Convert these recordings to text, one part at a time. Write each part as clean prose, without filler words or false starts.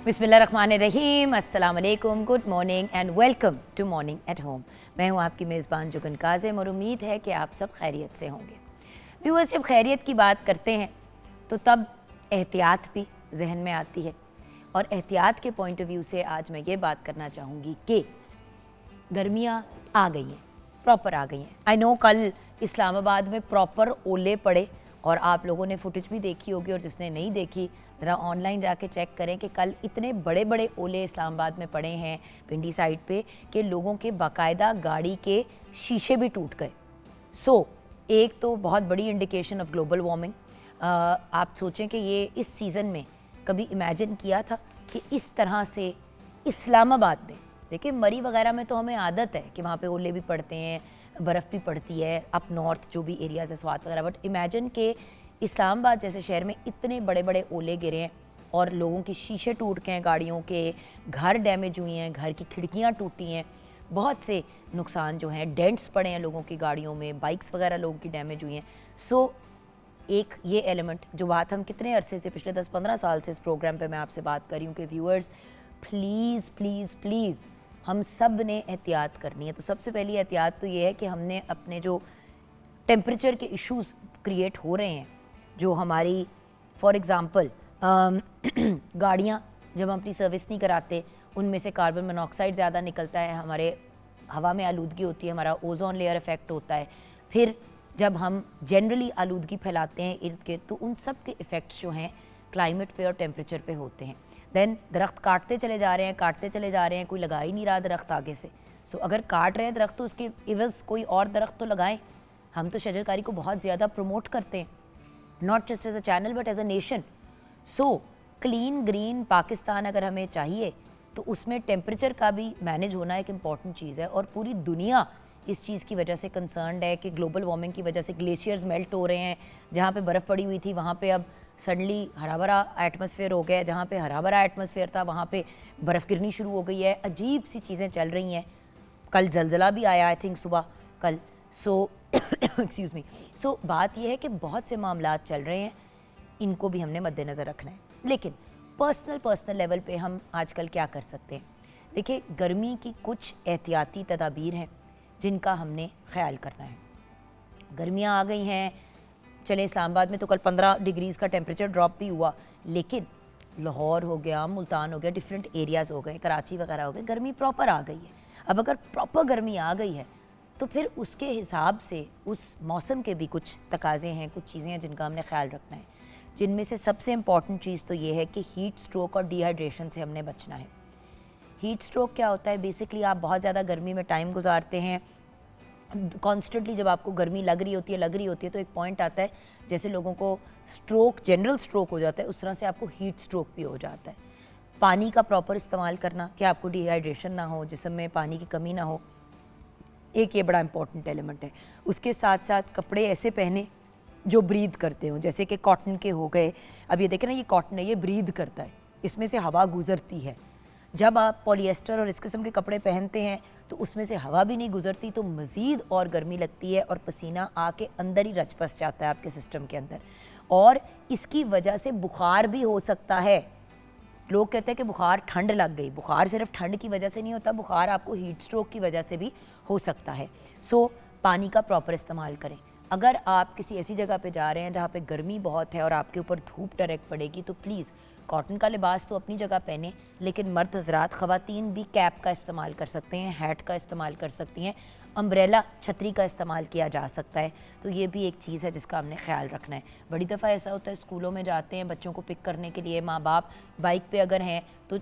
बिस्मिल्लाहिर्रहमानिर्रहीम, अस्सलाम वालेकुम, good morning and welcome to morning at home. मैं हूँ आपकी मेज़बान जुगन काज़िम और उम्मीद है कि आप सब खैरियत से होंगे। व्यूअर्स, जब खैरियत की बात करते हैं तो तब एहतियात भी जहन में आती है और एहतियात के पॉइंट ऑफ व्यू से आज मैं ये बात करना चाहूँगी कि गर्मियाँ आ गई हैं, प्रॉपर आ गई हैं। आई नो कल इस्लामाबाद में प्रॉपर ओले पड़े और आप लोगों ने फुटेज भी देखी होगी और जिसने नहीं देखी ज़रा ऑनलाइन जाके चेक करें कि कल इतने बड़े बड़े ओले इस्लामाबाद में पड़े हैं पिंडी साइड पे कि लोगों के बाकायदा गाड़ी के शीशे भी टूट गए। एक तो बहुत बड़ी इंडिकेशन ऑफ ग्लोबल वार्मिंग। आप सोचें कि ये इस सीज़न में कभी इमेजिन किया था कि इस तरह से इस्लामाबाद में, देखिए मरी वगैरह में तो हमें आदत है कि वहाँ पे ओले भी पड़ते हैं, बर्फ़ भी पड़ती है, अप नॉर्थ जो भी एरियाज़ है स्वात वगैरह, बट इमेजिन के इस्लामाबाद जैसे शहर में इतने बड़े बड़े ओले गिरे हैं और लोगों के शीशे टूट गए हैं, गाड़ियों के घर डैमेज हुई हैं, घर की खिड़कियाँ टूटी हैं, बहुत से नुकसान जो हैं, डेंट्स पड़े हैं लोगों की गाड़ियों में, बाइक्स वगैरह लोगों की डैमेज हुई हैं। एक ये एलिमेंट जो बात हम कितने अरसे से, पिछले 10-15 साल से इस प्रोग्राम पे मैं आपसे बात कर रही हूँ कि व्यूअर्स प्लीज़ प्लीज़ प्लीज़ हम सब ने एहतियात करनी है। तो सबसे पहली एहतियात तो ये है कि हमने अपने जो टेम्परेचर के इश्यूज़ क्रिएट हो रहे हैं, जो हमारी फॉर एग्ज़ाम्पल गाड़ियाँ जब हम अपनी सर्विस नहीं कराते उनमें से कार्बन मोनोऑक्साइड ज़्यादा निकलता है, हमारे हवा में आलूदगी होती है, हमारा ओजोन लेयर इफ़ेक्ट होता है। फिर जब हम जनरली आलूदगी फैलाते हैं इर्द गिर्द तो उन सब के इफ़ेक्ट्स जो हैं क्लाइमेट पे और टेम्परेचर पे होते हैं। देन दरख्त काटते चले जा रहे हैं, कोई लगा ही नहीं रहा दरख्त आगे से। अगर काट रहे हैं दरख्त तो उसके इवज़ कोई और दरख्त तो लगाएं। हम तो शजरकारी को बहुत ज़्यादा प्रमोट करते हैं, not just as a channel but as a nation. Clean green Pakistan अगर हमें चाहिए तो उसमें टेम्परेचर का भी मैनेज होना एक इम्पॉर्टेंट चीज़ है और पूरी दुनिया इस चीज़ की वजह से कंसर्न्ड है कि ग्लोबल वार्मिंग की वजह से ग्लेशियर्स मेल्ट हो रहे हैं। जहाँ पे बर्फ़ पड़ी हुई थी वहाँ पे अब सडनली हरा भरा एटमॉस्फेयर हो गया है, जहाँ पे हरा भरा एटमॉस्फेयर था वहाँ पे बर्फ़ गिरनी शुरू हो गई है। अजीब सी चीज़ें चल रही हैं। कल जलजला भी आया आई थिंक सुबह कल। Excuse me. बात यह है कि बहुत से मामलात चल रहे हैं, इनको भी हमने मद्देनज़र रखना है। लेकिन पर्सनल लेवल पे हम आजकल क्या कर सकते हैं? देखिए, गर्मी की कुछ एहतियाती तदाबीर हैं जिनका हमने ख्याल करना है। गर्मियाँ आ गई हैं, चले इस्लामाबाद में तो कल 15 डिग्रीज़ का टेम्परेचर ड्रॉप भी हुआ, लेकिन लाहौर हो गया, मुल्तान हो गया, डिफरेंट एरियाज़ हो गए, कराची वगैरह हो गए, गर्मी प्रॉपर आ गई है। अब अगर प्रॉपर गर्मी आ गई है तो फिर उसके हिसाब से उस मौसम के भी कुछ तकाज़े हैं, कुछ चीज़ें हैं जिनका हमने ख्याल रखना है, जिनमें से सबसे इम्पॉर्टेंट चीज़ तो ये है कि हीट स्ट्रोक और डिहाइड्रेशन से हमने बचना है। हीट स्ट्रोक क्या होता है? बेसिकली आप बहुत ज़्यादा गर्मी में टाइम गुजारते हैं, कॉन्स्टेंटली जब आपको गर्मी लग रही होती है तो एक पॉइंट आता है जैसे लोगों को स्ट्रोक, जनरल स्ट्रोक हो जाता है, उस तरह से आपको हीट स्ट्रोक भी हो जाता है। पानी का प्रॉपर इस्तेमाल करना कि आपको डिहाइड्रेशन ना हो, जिस्म में पानी की कमी ना हो, एक ये बड़ा इंपॉर्टेंट एलिमेंट है। उसके साथ साथ कपड़े ऐसे पहने जो ब्रीद करते हो, जैसे कि कॉटन के हो गए। अब ये देखें ना, ये कॉटन है, ये ब्रीद करता है, इसमें से हवा गुजरती है। जब आप पॉलिएस्टर और इस किस्म के कपड़े पहनते हैं तो उसमें से हवा भी नहीं गुजरती, तो मज़ीद और गर्मी लगती है और पसीना आके अंदर ही रच बस जाता है आपके सिस्टम के अंदर, और इसकी वजह से बुखार भी हो सकता है। लोग कहते हैं कि बुखार ठंड लग गई, बुखार सिर्फ ठंड की वजह से नहीं होता, बुखार आपको हीट स्ट्रोक की वजह से भी हो सकता है। पानी का प्रॉपर इस्तेमाल करें। अगर आप किसी ऐसी जगह पे जा रहे हैं जहाँ पे गर्मी बहुत है और आपके ऊपर धूप डायरेक्ट पड़ेगी तो प्लीज़ कॉटन का लिबास तो अपनी जगह पहने, लेकिन मर्द हज़रात, ख़वातीन भी कैप का इस्तेमाल कर सकते हैं, हैट का इस्तेमाल कर सकती हैं, अम्ब्रेला छतरी का इस्तेमाल किया जा सकता है। तो ये भी एक चीज़ है जिसका हमने ख्याल रखना है। बड़ी दफ़ा ऐसा होता है, स्कूलों में जाते हैं बच्चों को पिक करने के लिए, माँ बाप बाइक पे अगर हैं तो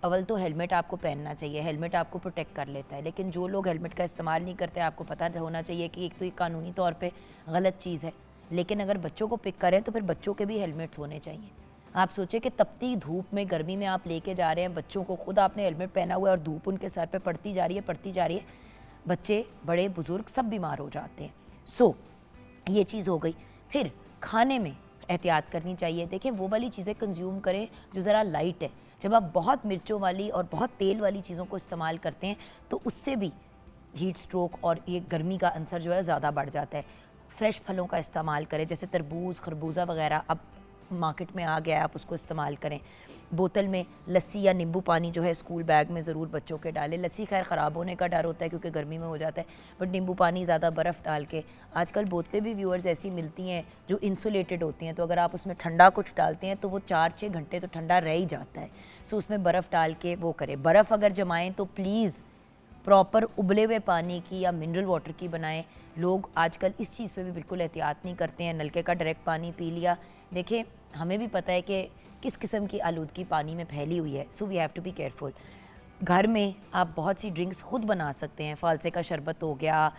अव्वल तो हेलमेट आपको पहनना चाहिए, हेलमेट आपको प्रोटेक्ट कर लेता है। लेकिन जो लोग हेलमेट का इस्तेमाल नहीं करते, आपको पता होना चाहिए कि एक तो ये कानूनी तौर पर गलत चीज़ है, लेकिन अगर बच्चों को पिक करें तो फिर बच्चों के भी हेलमेट्स होने चाहिए। आप सोचें कि तपती धूप में, गर्मी में आप लेके जा रहे हैं बच्चों को, खुद आपने हेलमेट पहना हुआ है और धूप उनके सर पे पड़ती जा रही है, बच्चे बड़े बुज़ुर्ग सब बीमार हो जाते हैं। ये चीज़ हो गई। फिर खाने में एहतियात करनी चाहिए। देखें, वो वाली चीज़ें कंज्यूम करें जो ज़रा लाइट है। जब आप बहुत मिर्चों वाली और बहुत तेल वाली चीज़ों को इस्तेमाल करते हैं तो उससे भी हीट स्ट्रोक और ये गर्मी का अंसर जो है ज़्यादा बढ़ जाता है। फ्रेश फलों का इस्तेमाल करें, जैसे तरबूज, खरबूजा वगैरह। अब मार्केट में आ गया है आप उसको इस्तेमाल करें। बोतल में लस्सी या नींबू पानी जो है स्कूल बैग में ज़रूर बच्चों के डालें। लस्सी खैर ख़राब होने का डर होता है क्योंकि गर्मी में हो जाता है, बट नींबू पानी ज़्यादा बर्फ़ डाल के, आजकल बोतलें भी व्यूअर्स ऐसी मिलती हैं जो इंसुलेटेड होती हैं, तो अगर आप उसमें ठंडा कुछ डालते हैं तो वो 4-6 घंटे तो ठंडा रह ही जाता है। सो उसमें बर्फ़ डाल के वो करें। बर्फ़ अगर जमाएँ तो प्लीज़ प्रॉपर उबले हुए पानी की या मिनरल वाटर की बनाएं। लोग आजकल इस चीज़ पे भी बिल्कुल एहतियात नहीं करते हैं, नलके का डायरेक्ट पानी पी लिया। देखें, हमें भी पता है कि किस किस्म की आलूदगी पानी में फैली हुई है, so we have to be careful. घर में आप बहुत सी ड्रिंक्स खुद बना सकते हैं। फालसे का शरबत हो गया,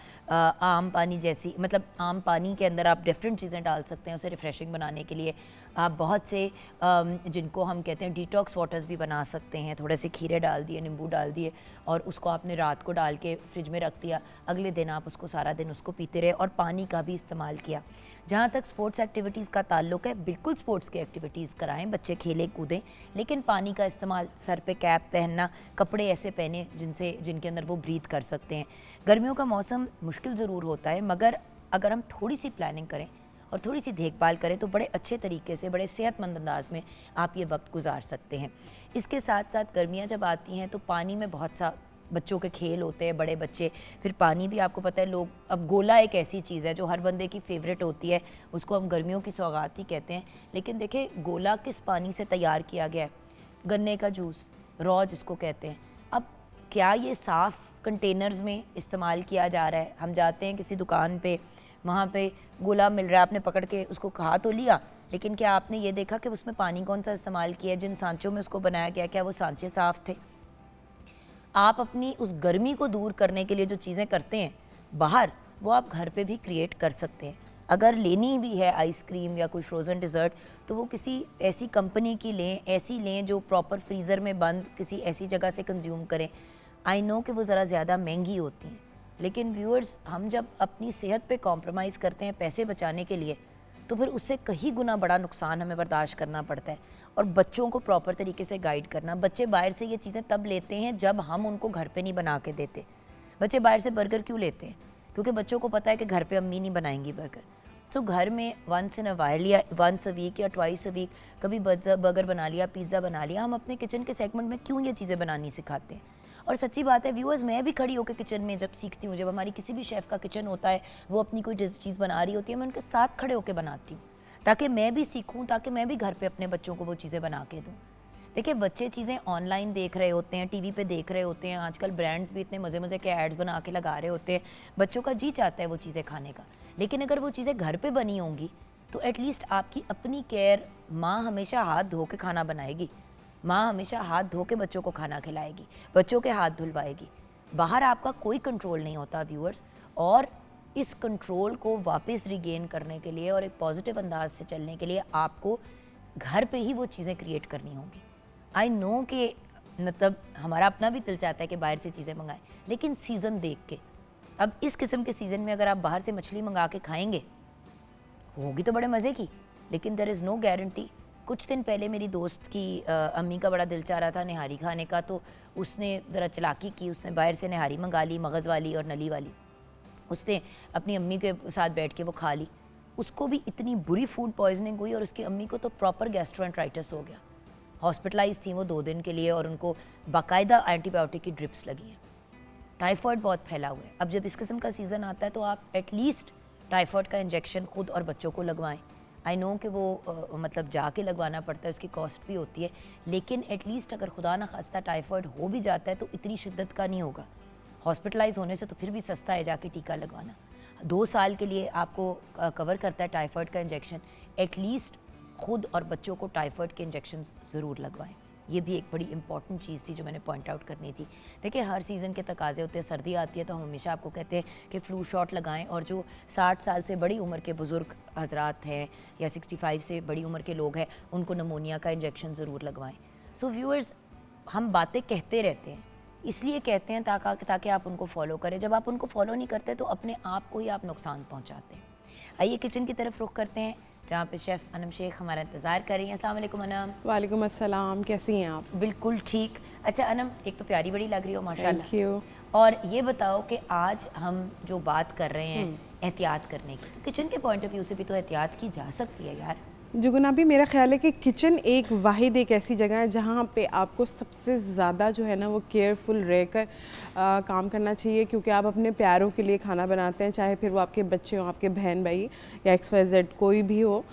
आम पानी जैसी, मतलब आम पानी के अंदर आप डिफरेंट चीज़ें डाल सकते हैं उसे रिफ़्रेशिंग बनाने के लिए। आप बहुत से जिनको हम कहते हैं डिटॉक्स वाटर्स भी बना सकते हैं। थोड़े से खीरे डाल दिए, नींबू डाल दिए और उसको आपने रात को डाल के फ्रिज में रख दिया, अगले दिन आप उसको सारा दिन उसको पीते रहे और पानी का भी इस्तेमाल किया। जहाँ तक स्पोर्ट्स एक्टिविटीज़ का ताल्लुक है, बिल्कुल स्पोर्ट्स की एक्टिविटीज़ कराएं, बच्चे खेलें कूदें, लेकिन पानी का इस्तेमाल, सर पे कैप पहनना, कपड़े ऐसे पहने जिनके अंदर वो ब्रीथ कर सकते हैं। गर्मियों का मौसम मुश्किल ज़रूर होता है, मगर अगर हम थोड़ी सी प्लानिंग करें और थोड़ी सी देखभाल करें तो बड़े अच्छे तरीके से, बड़े सेहतमंद अंदाज में आप ये वक्त गुजार सकते हैं। इसके साथ साथ गर्मियाँ जब आती हैं तो पानी में बहुत सा बच्चों के खेल होते हैं, बड़े बच्चे फिर पानी भी, आपको पता है लोग, अब गोला एक ऐसी चीज़ है जो हर बंदे की फेवरेट होती है, उसको हम गर्मियों की सौगात ही कहते हैं। लेकिन देखिए, गोला किस पानी से तैयार किया गया है? गन्ने का जूस, रॉ जिसको कहते हैं। अब क्या ये साफ़ कंटेनर्स में इस्तेमाल किया जा रहा है? हम जाते हैं किसी दुकान पे, वहाँ पे गोला मिल रहा है, आपने पकड़ के उसको खा तो लिया, लेकिन क्या आपने ये देखा कि उसमें पानी कौन सा इस्तेमाल किया है? जिन सांचों में उसको बनाया गया, क्या वो सांचे साफ़ थे? आप अपनी उस गर्मी को दूर करने के लिए जो चीज़ें करते हैं बाहर, वो आप घर पे भी क्रिएट कर सकते हैं। अगर लेनी भी है आइसक्रीम या कोई फ्रोज़न डिज़र्ट, तो वो किसी ऐसी कंपनी की लें, ऐसी लें जो प्रॉपर फ्रीज़र में बंद किसी ऐसी जगह से कंज्यूम करें। आई नो कि वो ज़रा ज़्यादा महंगी होती हैं, लेकिन व्यूअर्स, हम जब अपनी सेहत पे कॉम्प्रोमाइज़ करते हैं पैसे बचाने के लिए, तो फिर उससे कहीं गुना बड़ा नुकसान हमें बर्दाश्त करना पड़ता है। और बच्चों को प्रॉपर तरीके से गाइड करना। बच्चे बाहर से ये चीज़ें तब लेते हैं जब हम उनको घर पे नहीं बना के देते। बच्चे बाहर से बर्गर क्यों लेते हैं? क्योंकि बच्चों को पता है कि घर पे अम्मी नहीं बनाएंगी बर्गर। सो घर में वंस इन अ वाइल या वंस अ वीक या ट्वाइस अ वीक कभी बर्गर बना लिया, पिज़्ज़ा बना लिया। हम अपने किचन के सेगमेंट में क्यों ये चीज़ें बनानी सिखाते हैं? और सच्ची बात है व्यूअर्स, मैं भी खड़ी होकर किचन में जब सीखती हूँ, जब हमारी किसी भी शेफ़ का किचन होता है, वो अपनी कोई चीज़ बना रही होती है, मैं उनके साथ खड़े होकर बनाती हूँ ताकि मैं भी सीखूं, ताकि मैं भी घर पे अपने बच्चों को वो चीज़ें बना के दूं। देखिए, बच्चे चीज़ें ऑनलाइन देख रहे होते हैं, टीवी पे देख रहे होते हैं, आजकल ब्रांड्स भी इतने मज़े मज़े के एड्स बना के लगा रहे होते हैं, बच्चों का जी चाहता है वो चीज़ें खाने का। लेकिन अगर वो चीज़ें घर पे बनी होंगी तो एटलीस्ट आपकी अपनी केयर, माँ हमेशा हाथ धो के खाना बनाएगी, माँ हमेशा हाथ धो के बच्चों को खाना खिलाएगी, बच्चों के हाथ धुलवाएगी। बाहर आपका कोई कंट्रोल नहीं होता व्यूअर्स, और इस कंट्रोल को वापस रिगेन करने के लिए और एक पॉजिटिव अंदाज से चलने के लिए आपको घर पे ही वो चीज़ें क्रिएट करनी होंगी। आई नो कि मतलब हमारा अपना भी दिल चाहता है कि बाहर से चीज़ें मंगाएं, लेकिन सीज़न देख के, अब इस किस्म के सीज़न में अगर आप बाहर से मछली मंगा के खाएंगे, होगी तो बड़े मज़े की, लेकिन देयर इज़ नो गारंटी। कुछ दिन पहले मेरी दोस्त की अम्मी का बड़ा दिल चाह रहा था निहारी खाने का, तो उसने ज़रा चालाकी की, उसने बाहर से निहारी मंगा ली, मगज़ वाली और नली वाली। उसने अपनी अम्मी के साथ बैठ के वो खा ली। उसको भी इतनी बुरी फूड पॉइजनिंग हुई और उसकी अम्मी को तो प्रॉपर गैस्ट्रोएंटराइटिस हो गया। हॉस्पिटलाइज थी वो 2 दिन के लिए और उनको बाकायदा एंटीबायोटिक की ड्रिप्स लगी हैं। टाइफॉइड बहुत फैला हुआ है। अब जब इस किस्म का सीज़न आता है तो आप एटलीस्ट टाइफॉइड का इंजेक्शन खुद और बच्चों को लगवाएं। आई नो कि वो मतलब जाके लगवाना पड़ता है, उसकी कॉस्ट भी होती है, लेकिन एटलीस्ट अगर खुदा न खास्ता टाइफॉइड हो भी जाता है तो इतनी शिद्दत का नहीं होगा। हॉस्पिटलाइज होने से तो फिर भी सस्ता है जाके टीका लगवाना। 2 साल के लिए आपको कवर करता है टाइफॉइड का इंजेक्शन। एटलीस्ट खुद और बच्चों को टाइफॉइड के इंजेक्शन ज़रूर लगवाएं। ये भी एक बड़ी इंपॉर्टेंट चीज़ थी जो मैंने पॉइंट आउट करनी थी। देखिए, हर सीज़न के तकाजे होते हैं। सर्दी आती है तो हम हमेशा आपको कहते हैं कि फ्लू शॉट लगाएं, और जो 60 साल से बड़ी उम्र के बुज़ुर्ग हजरात हैं या 65 से बड़ी उम्र के लोग हैं, उनको नमोनिया का इंजेक्शन ज़रूर लगवाएं। सो व्यूअर्स, हम बातें कहते रहते हैं, इसलिए कहते हैं ताकि आप उनको फॉलो करें। जब आप उनको फॉलो नहीं करते तो अपने आप को ही आप नुकसान पहुंचाते हैं। आइए किचन की तरफ रुख करते हैं, जहाँ पे शेफ़ अनम शेख हमारा इंतज़ार कर रही हैं। अस्सलाम वालेकुम अनम। वालेकुम अस्सलाम, कैसी हैं आप? बिल्कुल ठीक। अच्छा अनम, एक तो प्यारी बड़ी लग रही हो माशाल्लाह। Thank you. और ये बताओ कि आज हम जो बात कर रहे हैं एहतियात करने की, तो किचन के पॉइंट ऑफ व्यू से भी तो एहतियात की जा सकती है यार। जुगना भी मेरा ख्याल है कि किचन एक वाहिद एक ऐसी जगह है जहाँ पे आपको सबसे ज़्यादा जो है ना वो केयरफुल रहकर काम करना चाहिए, क्योंकि आप अपने प्यारों के लिए खाना बनाते हैं, चाहे फिर वो आपके बच्चे हों, आपके बहन भाई या XYZ कोई भी हो।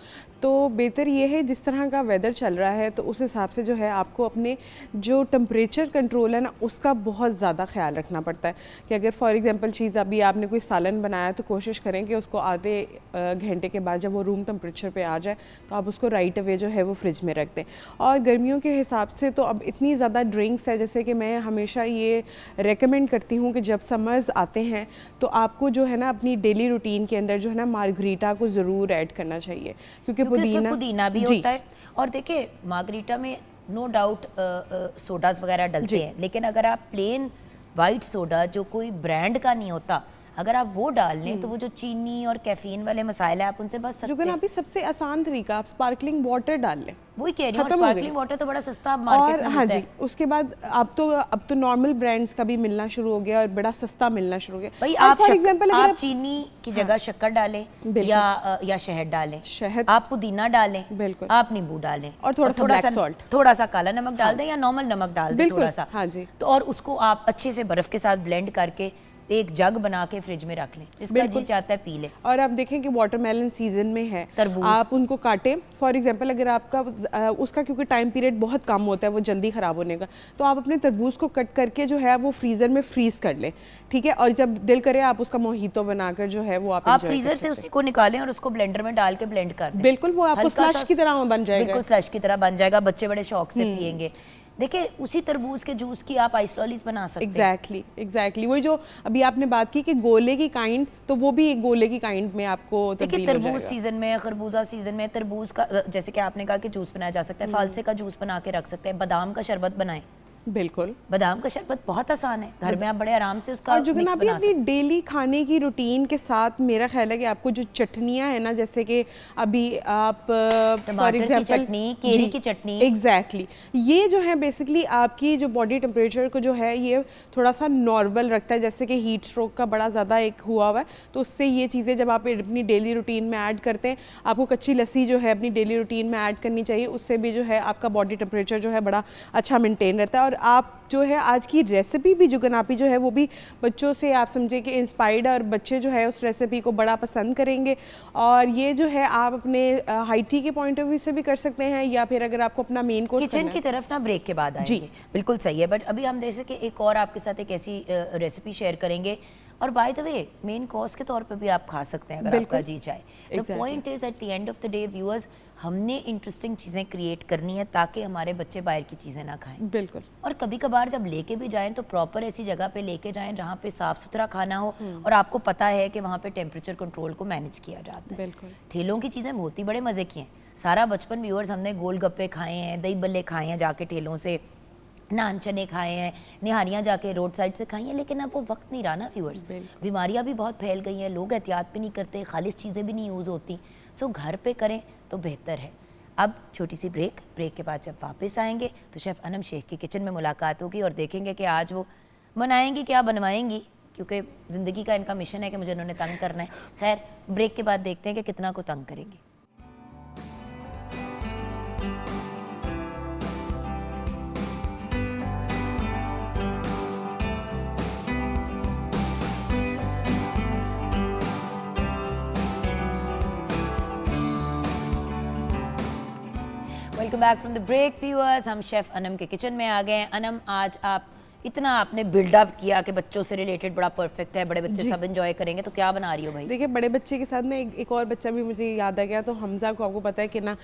तो बेहतर ये है जिस तरह का वेदर चल रहा है तो उस हिसाब से जो है आपको अपने जो टेम्परेचर कंट्रोल है ना उसका बहुत ज़्यादा ख्याल रखना पड़ता है कि अगर फॉर एग्जांपल चीज़ अभी आपने कोई सालन बनाया तो कोशिश करें कि उसको आधे घंटे के बाद जब वो रूम टेम्परेचर पे आ जाए तो आप उसको राइट अवे जो है वो फ्रिज में रख दें। और गर्मियों के हिसाब से तो अब इतनी ज़्यादा ड्रिंक्स है, जैसे कि मैं हमेशा ये रेकमेंड करती हूँ कि जब समर्स आते हैं तो आपको जो है ना अपनी डेली रूटीन के अंदर जो है ना मार्गरीटा को ज़रूर ऐड करना चाहिए, क्योंकि पुदीना भी होता है। और देखिए मार्गरीटा में नो डाउट सोडास वगैरह डलते हैं, लेकिन अगर आप प्लेन वाइट सोडा जो कोई ब्रांड का नहीं होता अगर आप वो डाल लें तो वो जो चीनी और कैफीन वाले मसाले आप उनसे बच सकते हैं। अभी सबसे आसान तरीका आप स्पार्कलिंग वाटर डाल लें, वही कह रही हूँ, स्पार्कलिंग वाटर तो बड़ा सस्ता मार्केट में हाँ जी, उसके बाद अब तो नॉर्मल ब्रांड्स का भी मिलना शुरू हो गया और बड़ा सस्ता मिलना शुरू हो गया। भाई आप फॉर एग्जांपल अगर आप चीनी की जगह शक्कर डालें या शहद डालें, शहद आप पुदीना डालें, बिल्कुल आप नींबू डालें और थोड़ा सा काला नमक डाल दें या नॉर्मल नमक डाल दें थोड़ा सा, हाँ जी, तो और उसको आप अच्छे से बर्फ के साथ ब्लेंड करके एक जग बना के फ्रिज में रख लें, जिसका जी चाहता है पी ले। और आप देखें कि वाटरमेलन सीजन में है, आप उनको काटें फॉर एग्जांपल, अगर आपका उसका क्योंकि टाइम पीरियड बहुत कम होता है वो जल्दी ख़राब होने का, तो आप अपने तरबूज को कट करके जो है वो फ्रीज़र में फ्रीज़ कर लें, ठीक है, और जब दिल करे आप उसका मोहितो बनाकर जो है वो आप फ्रीज़र से उसी को निकालें और उसको ब्लेंडर में डाल के ब्लेंड कर दें। बिल्कुल, वो आपको स्लश की तरह बन जाएगा, बिल्कुल स्लश की तरह बन जाएगा, बच्चे बड़े शौक से पियेंगे। देखिए उसी तरबूज के जूस की आप आइस लॉलीज बना सकते हैं। एग्जैक्टली वही जो अभी आपने बात की कि गोले की काइंड, तो वो भी एक गोले की काइंड में आपको देखिए तरबूज सीजन में, खरबूजा सीजन में तरबूज का जैसे कि आपने कहा कि जूस बनाया जा सकता है, फालसे का जूस बना के रख सकते हैं, बादाम का शरबत बनाएं, बिल्कुल बादाम का शरबत बहुत आसान है, घर में आप बड़े आराम से उसका जुगन अभी अपनी डेली खाने की रूटीन के साथ मेरा ख्याल है कि आपको जो चटनियाँ है ना, जैसे कि अभी आप फॉर एग्जांपल केरी की चटनी, एग्जैक्टली ये जो है बेसिकली आपकी जो बॉडी टेम्परेचर को जो है ये थोड़ा सा नॉर्मल रखता है, जैसे कि हीट स्ट्रोक का बड़ा ज़्यादा एक हुआ हुआ है, तो उससे ये चीज़ें जब आप अपनी डेली रूटीन में ऐड करते हैं, आपको कच्ची लस्सी जो है अपनी डेली रूटीन में ऐड करनी चाहिए, उससे भी जो है आपका बॉडी टेम्परेचर जो है बड़ा अच्छा मेंटेन रहता है। और आप जो है आज की रेसिपी भी जुगनापी जो है वो भी बच्चों से आप समझे कि इंस्पायर्ड है, और बच्चे जो है उस रेसिपी को बड़ा पसंद करेंगे, और ये जो है आप अपने हाइटी के पॉइंट ऑफ व्यू से भी कर सकते हैं, या फिर अगर आपको अपना मेन कोर्स किचन की तरफ ना ब्रेक के बाद आएंगे। बिल्कुल सही है, बट अभी हम जैसे कि एक और आपके साथ एक ऐसी रेसिपी शेयर करेंगे, और by the way main course के तौर पे भी आप खा सकते हैं अगर आपका जी चाहे। The point is at the end of the day viewers, हमने इंटरेस्टिंग चीज़ें क्रिएट करनी है ताकि हमारे बच्चे बाहर की चीज़ें ना खाएं। बिल्कुल, और कभी कभार जब लेके भी जाएं तो प्रॉपर ऐसी जगह पे लेके जाएं जहाँ पे साफ सुथरा खाना हो और आपको पता है कि वहाँ पे टेम्परेचर कंट्रोल को मैनेज किया जाता है। बिल्कुल, ठेलों की चीज़ें बहुत ही बड़े मज़े की हैं। सारा बचपन व्यूअर्स हमने गोलगप्पे खाए हैं, दही बल्ले खाए हैं जाके ठेलों से, नान चने खाए हैं, निहारियाँ जाके रोड साइड से खाई हैं, लेकिन अब वो वक्त नहीं रहा ना व्यूअर्स। बीमारियाँ भी बहुत फैल गई हैं, लोग एहतियात भी नहीं करते, खालिश चीज़ें भी नहीं यूज़ होती, सो घर पे करें तो बेहतर है। अब छोटी सी ब्रेक के बाद जब वापस आएंगे तो शेफ़ अनम शेख की किचन में मुलाकात होगी और देखेंगे कि आज वो बनाएंगी क्या बनवाएंगी, क्योंकि ज़िंदगी का इनका मिशन है कि मुझे उन्होंने तंग करना है। खैर ब्रेक के बाद देखते हैं कि कितना को तंग करेंगी। Welcome back from the break viewers, हम शेफ़ अनम के किचन में आ गए हैं। अनम, आज आप इतना आपने बिल्डअप किया कि बच्चों से रिलेटेड बड़ा परफेक्ट है, बड़े बच्चे सब एंजॉय करेंगे, तो क्या बना रही हो भाई? देखिए बड़े बच्चे के साथ ना एक और बच्चा भी मुझे याद आ गया, तो हमजा को आपको पता है कि ना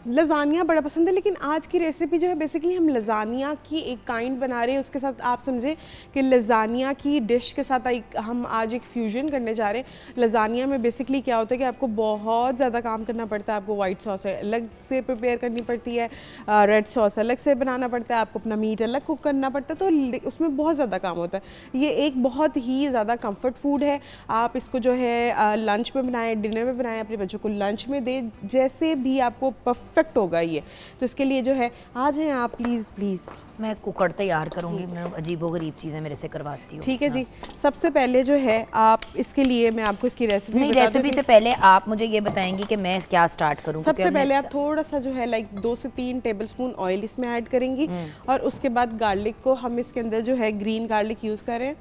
लजानिया बड़ा पसंद है, लेकिन आज की रेसिपी जो है बेसिकली हम लजानिया की एक काइंड बना रहे हैं। उसके साथ आप समझे कि लजानिया की डिश के साथ हम आज एक फ्यूजन करने जा रहे हैं। लजानिया में बेसिकली क्या होता है कि आपको बहुत ज़्यादा काम करना पड़ता है, आपको वाइट सॉस अलग से प्रिपेयर करनी पड़ती है, रेड सॉस अलग से बनाना पड़ता है, आपको अपना मीट अलग कुक करना पड़ता है, तो उसमें बहुत ज़्यादा काम होता है। ये एक बहुत ही ज़्यादा कंफर्ट फूड है। आप इसको जो है लंच में बनाएं, डिनर में बनाएं, अपने बच्चों को लंच में दें, जैसे भी आपको परफेक्ट होगा ये। तो इसके लिए जो है आ जाएं आप प्लीज़ प्लीज़। मैं कुकर तैयार करूंगी, मैं अजीबोगरीब चीज़ें मेरे से करवाती हूँ। ठीक है जी। सबसे पहले जो है आप इसके लिए मैं आपको इसकी रेसिपी नहीं, रेसिपी से पहले आप मुझे ये बताएंगी कि मैं क्या स्टार्ट करूँ। सबसे पहले आप थोड़ा सा जो है लाइक 2 से 3 टेबलस्पून ऑयल इसमें ऐड करेंगी और उसके बाद गार्लिक को हम इसके अंदर जो है ग्रीन गार्लिक यूज़ करें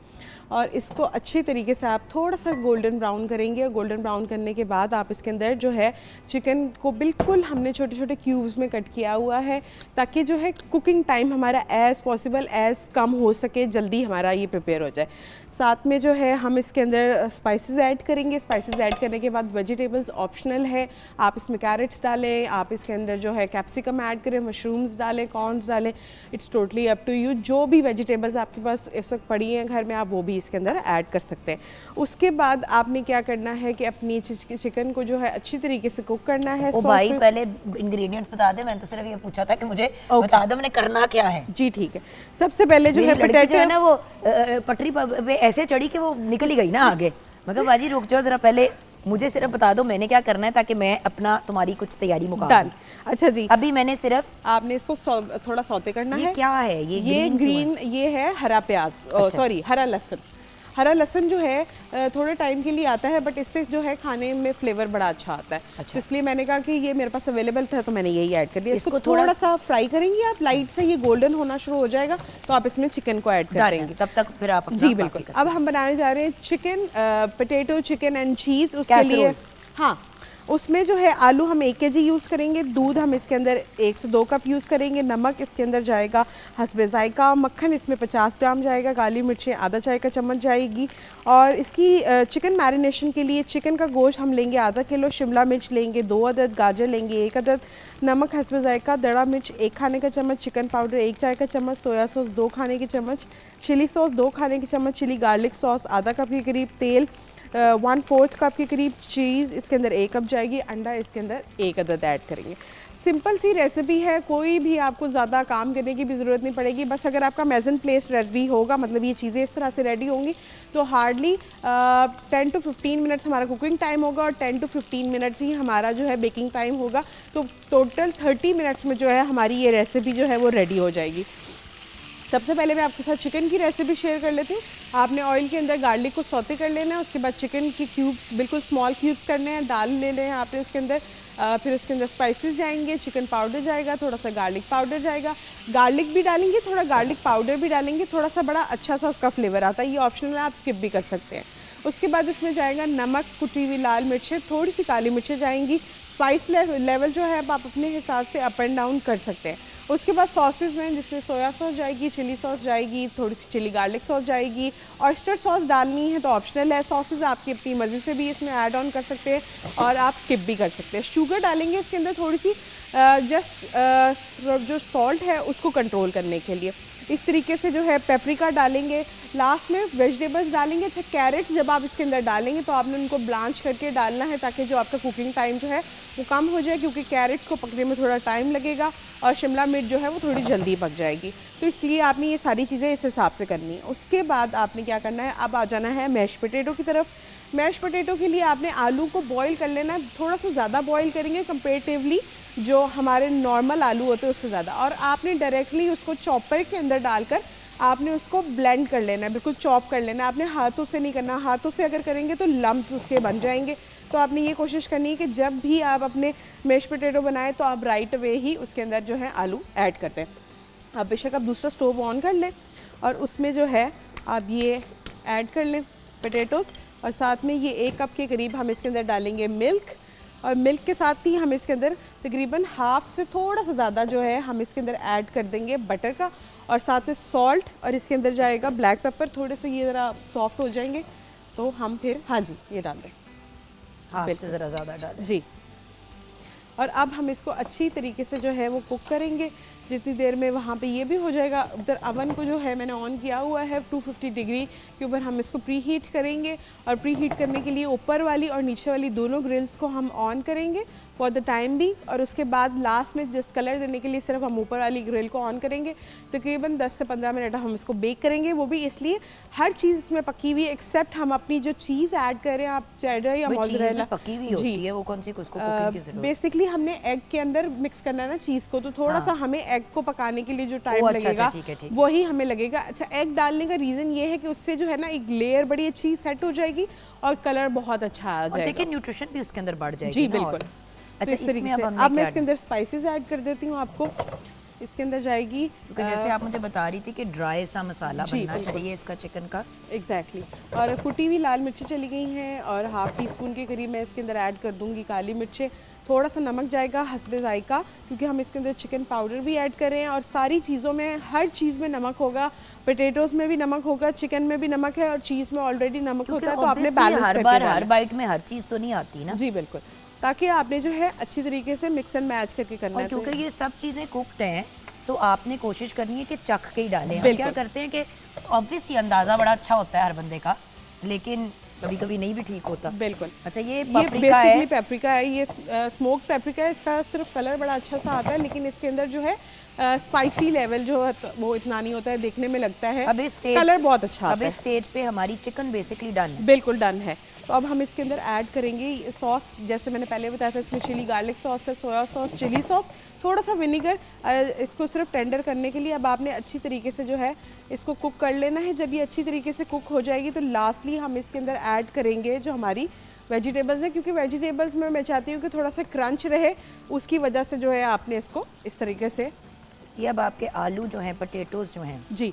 और इसको अच्छी तरीके से आप थोड़ा सा गोल्डन ब्राउन करेंगे। और गोल्डन ब्राउन करने के बाद आप इसके अंदर जो है चिकन को बिल्कुल हमने छोटे छोटे क्यूब्स में कट किया हुआ है, ताकि जो है कुकिंग टाइम हमारा एज़ पॉसिबल एज़ कम हो सके, जल्दी हमारा ये प्रिपेयर हो जाए। साथ में जो है हम इसके अंदर स्पाइसेस ऐड करेंगे। स्पाइसेस ऐड करने के बाद वेजिटेबल्स ऑप्शनल है, आप इसमें कैरेट्स डालें, आप इसके अंदर जो है कैप्सिकम ऐड करें, मशरूम्स डालें, कॉर्न्स डालें, it's totally up to you. जो भी वेजिटेबल्स आपके पास इस वक्त पड़ी हैं घर में, आप वो भी इसके अंदर ऐड कर सकते हैं। उसके बाद आपने क्या करना है कि अपनी चिकन को जो है अच्छी तरीके से कुक करना है। ओ भाई, पहले इंग्रेडिएंट्स बता दे, मैंने तो सिर्फ ये पूछा था कि मुझे बता दो मैंने करना क्या है। जी ठीक है। सबसे पहले जो है पोटैटो है ना, वो पटरी पे ऐसे चढ़ी कि वो निकल ही गई ना आगे। मैं कहा बाजी रुक जाओ जरा, पहले मुझे सिर्फ बता दो मैंने क्या करना है, ताकि मैं अपना तुम्हारी कुछ तैयारी मुका दूं। अच्छा जी, अभी मैंने सिर्फ आपने इसको थोड़ा सौते करना है। ये क्या है? ये ग्रीन ये है हरा प्याज, सॉरी हरा लहसुन। हरा लहसुन जो है थोड़े टाइम के लिए आता है, बट इससे जो है खाने में फ्लेवर बड़ा अच्छा आता है। अच्छा। तो इसलिए मैंने कहा कि ये मेरे पास अवेलेबल था तो मैंने यही ऐड कर दिया। इसको थोड़ा सा फ्राई करेंगी आप, लाइट से ये गोल्डन होना शुरू हो जाएगा तो आप इसमें चिकन को ऐड कर देंगे। तब तक फिर आप जी बिल्कुल। अब हम बनाने जा रहे हैं chicken potato chicken and cheese. उसके लिए हाँ, उसमें जो है आलू हम 1 kg यूज़ करेंगे, दूध हम इसके अंदर 1 से 2 कप यूज़ करेंगे, नमक इसके अंदर जाएगा हस्बे जायका, मक्खन इसमें 50 ग्राम जाएगा, काली मिर्चें आधा चाय का चम्मच जाएगी। और इसकी चिकन मैरिनेशन के लिए चिकन का गोश्त हम लेंगे आधा किलो, शिमला मिर्च लेंगे 2 अदद, गाजर लेंगे 1 अदद, नमक हस्बे जायका, दड़ा मिर्च 1 खाने का चम्मच, चिकन पाउडर 1 चाय का चम्मच, सोया सॉस 2 खाने के चम्मच, चिली सॉस 2 खाने के चम्मच, चिली गार्लिक सॉस आधा कप के करीब, तेल 1/4 कप के करीब, चीज़ इसके अंदर 1 कप जाएगी, अंडा इसके अंदर 1 अदद ऐड करेंगे। सिंपल सी रेसिपी है, कोई भी आपको ज़्यादा काम करने की भी ज़रूरत नहीं पड़ेगी। बस अगर आपका मेजन प्लेस रेडी होगा, मतलब ये चीज़ें इस तरह से रेडी होंगी, तो हार्डली 10 to 15 मिनट्स हमारा कुकिंग टाइम होगा और 10 to 15 मिनट्स ही हमारा जो है बेकिंग टाइम होगा। तो टोटल 30 मिनट्स में जो है हमारी ये रेसिपी जो है वो रेडी हो जाएगी। सबसे पहले मैं आपके साथ चिकन की रेसिपी शेयर कर लेती हूँ। आपने ऑयल के अंदर गार्लिक को सौते कर लेना है, उसके बाद चिकन की क्यूब्स बिल्कुल स्मॉल क्यूब्स करने हैं, डाल लेने हैं आपने उसके अंदर। फिर उसके अंदर स्पाइसेस जाएंगे, चिकन पाउडर जाएगा, थोड़ा सा गार्लिक पाउडर जाएगा, गार्लिक भी डालेंगे, थोड़ा गार्लिक पाउडर भी डालेंगे, थोड़ा सा बड़ा अच्छा सा उसका फ्लेवर आता है। ये ऑप्शनल है, आप स्किप भी कर सकते हैं। उसके बाद इसमें जाएगा नमक, कुटी हुई लाल मिर्चें, थोड़ी सी काली मिर्चें जाएंगी। स्पाइस लेवल जो है आप अपने हिसाब से अप एंड डाउन कर सकते हैं। उसके बाद सॉसेज में जिसमें सोया सॉस जाएगी, चिली सॉस जाएगी, थोड़ी सी चिली गार्लिक सॉस जाएगी, ऑयस्टर सॉस डालनी है तो ऑप्शनल है। सॉसेज आपकी अपनी मर्ज़ी से भी इसमें ऐड ऑन कर सकते हैं और आप स्किप भी कर सकते हैं। शुगर डालेंगे इसके अंदर थोड़ी सी, जस्ट जो सॉल्ट है उसको कंट्रोल करने के लिए। इस तरीके से जो है पेपरिका डालेंगे, लास्ट में वेजिटेबल्स डालेंगे। अच्छा, कैरेट्स जब आप इसके अंदर डालेंगे तो आपने उनको ब्लांच करके डालना है, ताकि जो आपका कुकिंग टाइम जो है वो कम हो जाए, क्योंकि कैरेट्स को पकने में थोड़ा टाइम लगेगा और शिमला मिर्च जो है वो थोड़ी जल्दी पक जाएगी। तो इसलिए आपने ये सारी चीज़ें इस हिसाब से करनी है। उसके बाद आपने क्या करना है, अब आ जाना है मैश पोटैटो की तरफ। मैश पोटैटो के लिए आपने आलू को बॉईल कर लेना है, थोड़ा सा ज़्यादा बॉईल करेंगे कंपेरेटिवली जो हमारे नॉर्मल आलू होते हैं उससे ज़्यादा। और आपने डायरेक्टली उसको चॉपर के अंदर डालकर आपने उसको ब्लेंड कर लेना है, बिल्कुल चॉप कर लेना है। आपने हाथों से नहीं करना, हाथों से अगर करेंगे तो लम्स उसके बन जाएंगे। तो आपने ये कोशिश करनी है कि जब भी आप अपने मैश पोटैटो बनाएं तो आप राइट वे ही उसके अंदर जो है आलू ऐड करते हैं। आप बेशक आप दूसरा स्टोव ऑन कर लें और उसमें जो है आप ये ऐड कर लें पोटैटोज़, और साथ में ये 1 कप के करीब हम इसके अंदर डालेंगे मिल्क, और मिल्क के साथ ही हम इसके अंदर तकरीबन हाफ से थोड़ा सा ज़्यादा जो है हम इसके अंदर ऐड कर देंगे बटर का, और साथ में सॉल्ट, और इसके अंदर जाएगा ब्लैक पेपर। थोड़े से ये ज़रा सॉफ्ट हो जाएंगे तो हम फिर हाँ जी ये डाल दें, हाफ से ज़रा ज़्यादा डालें जी। और अब हम इसको अच्छी तरीके से जो है वो कुक करेंगे। जितनी देर में वहाँ पे ये भी हो जाएगा। उधर अवन को जो है मैंने ऑन किया हुआ है 250 डिग्री के ऊपर, हम इसको प्री हीट करेंगे। और प्री हीट करने के लिए ऊपर वाली और नीचे वाली दोनों ग्रिल्स को हम ऑन करेंगे फॉर द टाइम भी। और उसके बाद लास्ट में जस्ट कलर देने के लिए सिर्फ हम ऊपर वाली ग्रिल को ऑन करेंगे। तकरीबन 10 से 15 मिनट हम इसको बेक करेंगे। वो भी इसलिए हर चीज़ इसमें पकी हुई है एक्सेप्ट हम अपनी जो चीज़ ऐड कर रहे हैं, आप चेडर या मोज़रेला पकी हुई होती है, वो कौन सी उसको कुकिंग की जरूरत? बेसिकली हमने एग के अंदर मिक्स करना है ना चीज़ को, तो थोड़ा सा हमें एग को पकाने के लिए जो टाइम लगेगा वही हमें लगेगा। अच्छा, एग डालने का रीज़न ये है कि उससे जो है ना एक लेयर बड़ी अच्छी सेट हो जाएगी और कलर बहुत अच्छा आ जाएगा। देखिए न्यूट्रिशन भी उसके अंदर बढ़ जाएगी। जी बिल्कुल। अच्छा, इस तरीके से अब मैं इसके अंदर स्पाइसेस ऐड कर देती हूँ आपको। इसके अंदर जाएगी, क्योंकि जैसे आप मुझे बता रही थी कि ड्राई सा मसाला बनना चाहिए इसका चिकन का। एग्जैक्टली। और कुटी हुई लाल मिर्ची चली गई हैं और हाफ टी स्पून के करीब मैं इसके अंदर ऐड कर दूंगी काली मिर्चें। थोड़ा सा नमक जाएगा हस्बे जायका, क्योंकि हम इसके अंदर चिकन पाउडर भी ऐड कर रहे हैं। और सारी चीज़ों में, हर चीज़ में नमक होगा। पोटैटोज़ में भी नमक होगा, चिकन में भी नमक है और चीज़ में ऑलरेडी नमक होता है, तो आपने बैलेंस हर बार हर बाइट में हर चीज़ तो नहीं आती ना। जी बिल्कुल, ताकि आपने जो है अच्छी तरीके से मिक्स एंड मैच करके करना है। क्योंकि ये सब चीज़ें कुक्ड हैं, सो आपने कोशिश करनी है कि चख के ही डालें। हम क्या करते हैं कि ऑब्वियसली अंदाज़ा बड़ा अच्छा होता है हर बंदे का, लेकिन कभी कभी नहीं भी ठीक होता। बिल्कुल। अच्छा, ये पेपरिका है, पेपरिका है, ये स्मोक पेपरिका है। इसका सिर्फ कलर बड़ा अच्छा सा आता है, लेकिन इसके अंदर जो है स्पाइसी लेवल जो है वो इतना नहीं होता है, देखने में लगता है अब इस कलर बहुत अच्छा आता है। अब इस स्टेज पे हमारी चिकन बेसिकली डन है। बिल्कुल डन है। तो अब हम इसके अंदर ऐड करेंगे सॉस। जैसे मैंने पहले बताया था, इसमें चिली गार्लिक सॉस है, सोया सॉस, चिली सॉस, थोड़ा सा विनेगर, इसको सिर्फ टेंडर करने के लिए। अब आपने अच्छी तरीके से जो है इसको कुक कर लेना है। जब ये अच्छी तरीके से कुक हो जाएगी तो लास्टली हम इसके अंदर ऐड करेंगे जो हमारी वेजिटेबल्स है, क्योंकि वेजिटेबल्स में मैं चाहती हूँ कि थोड़ा सा क्रंच रहे, उसकी वजह से जो है आपने इसको इस तरीके से। ये अब आपके आलू जो हैं, पोटैटोज जो हैं जी,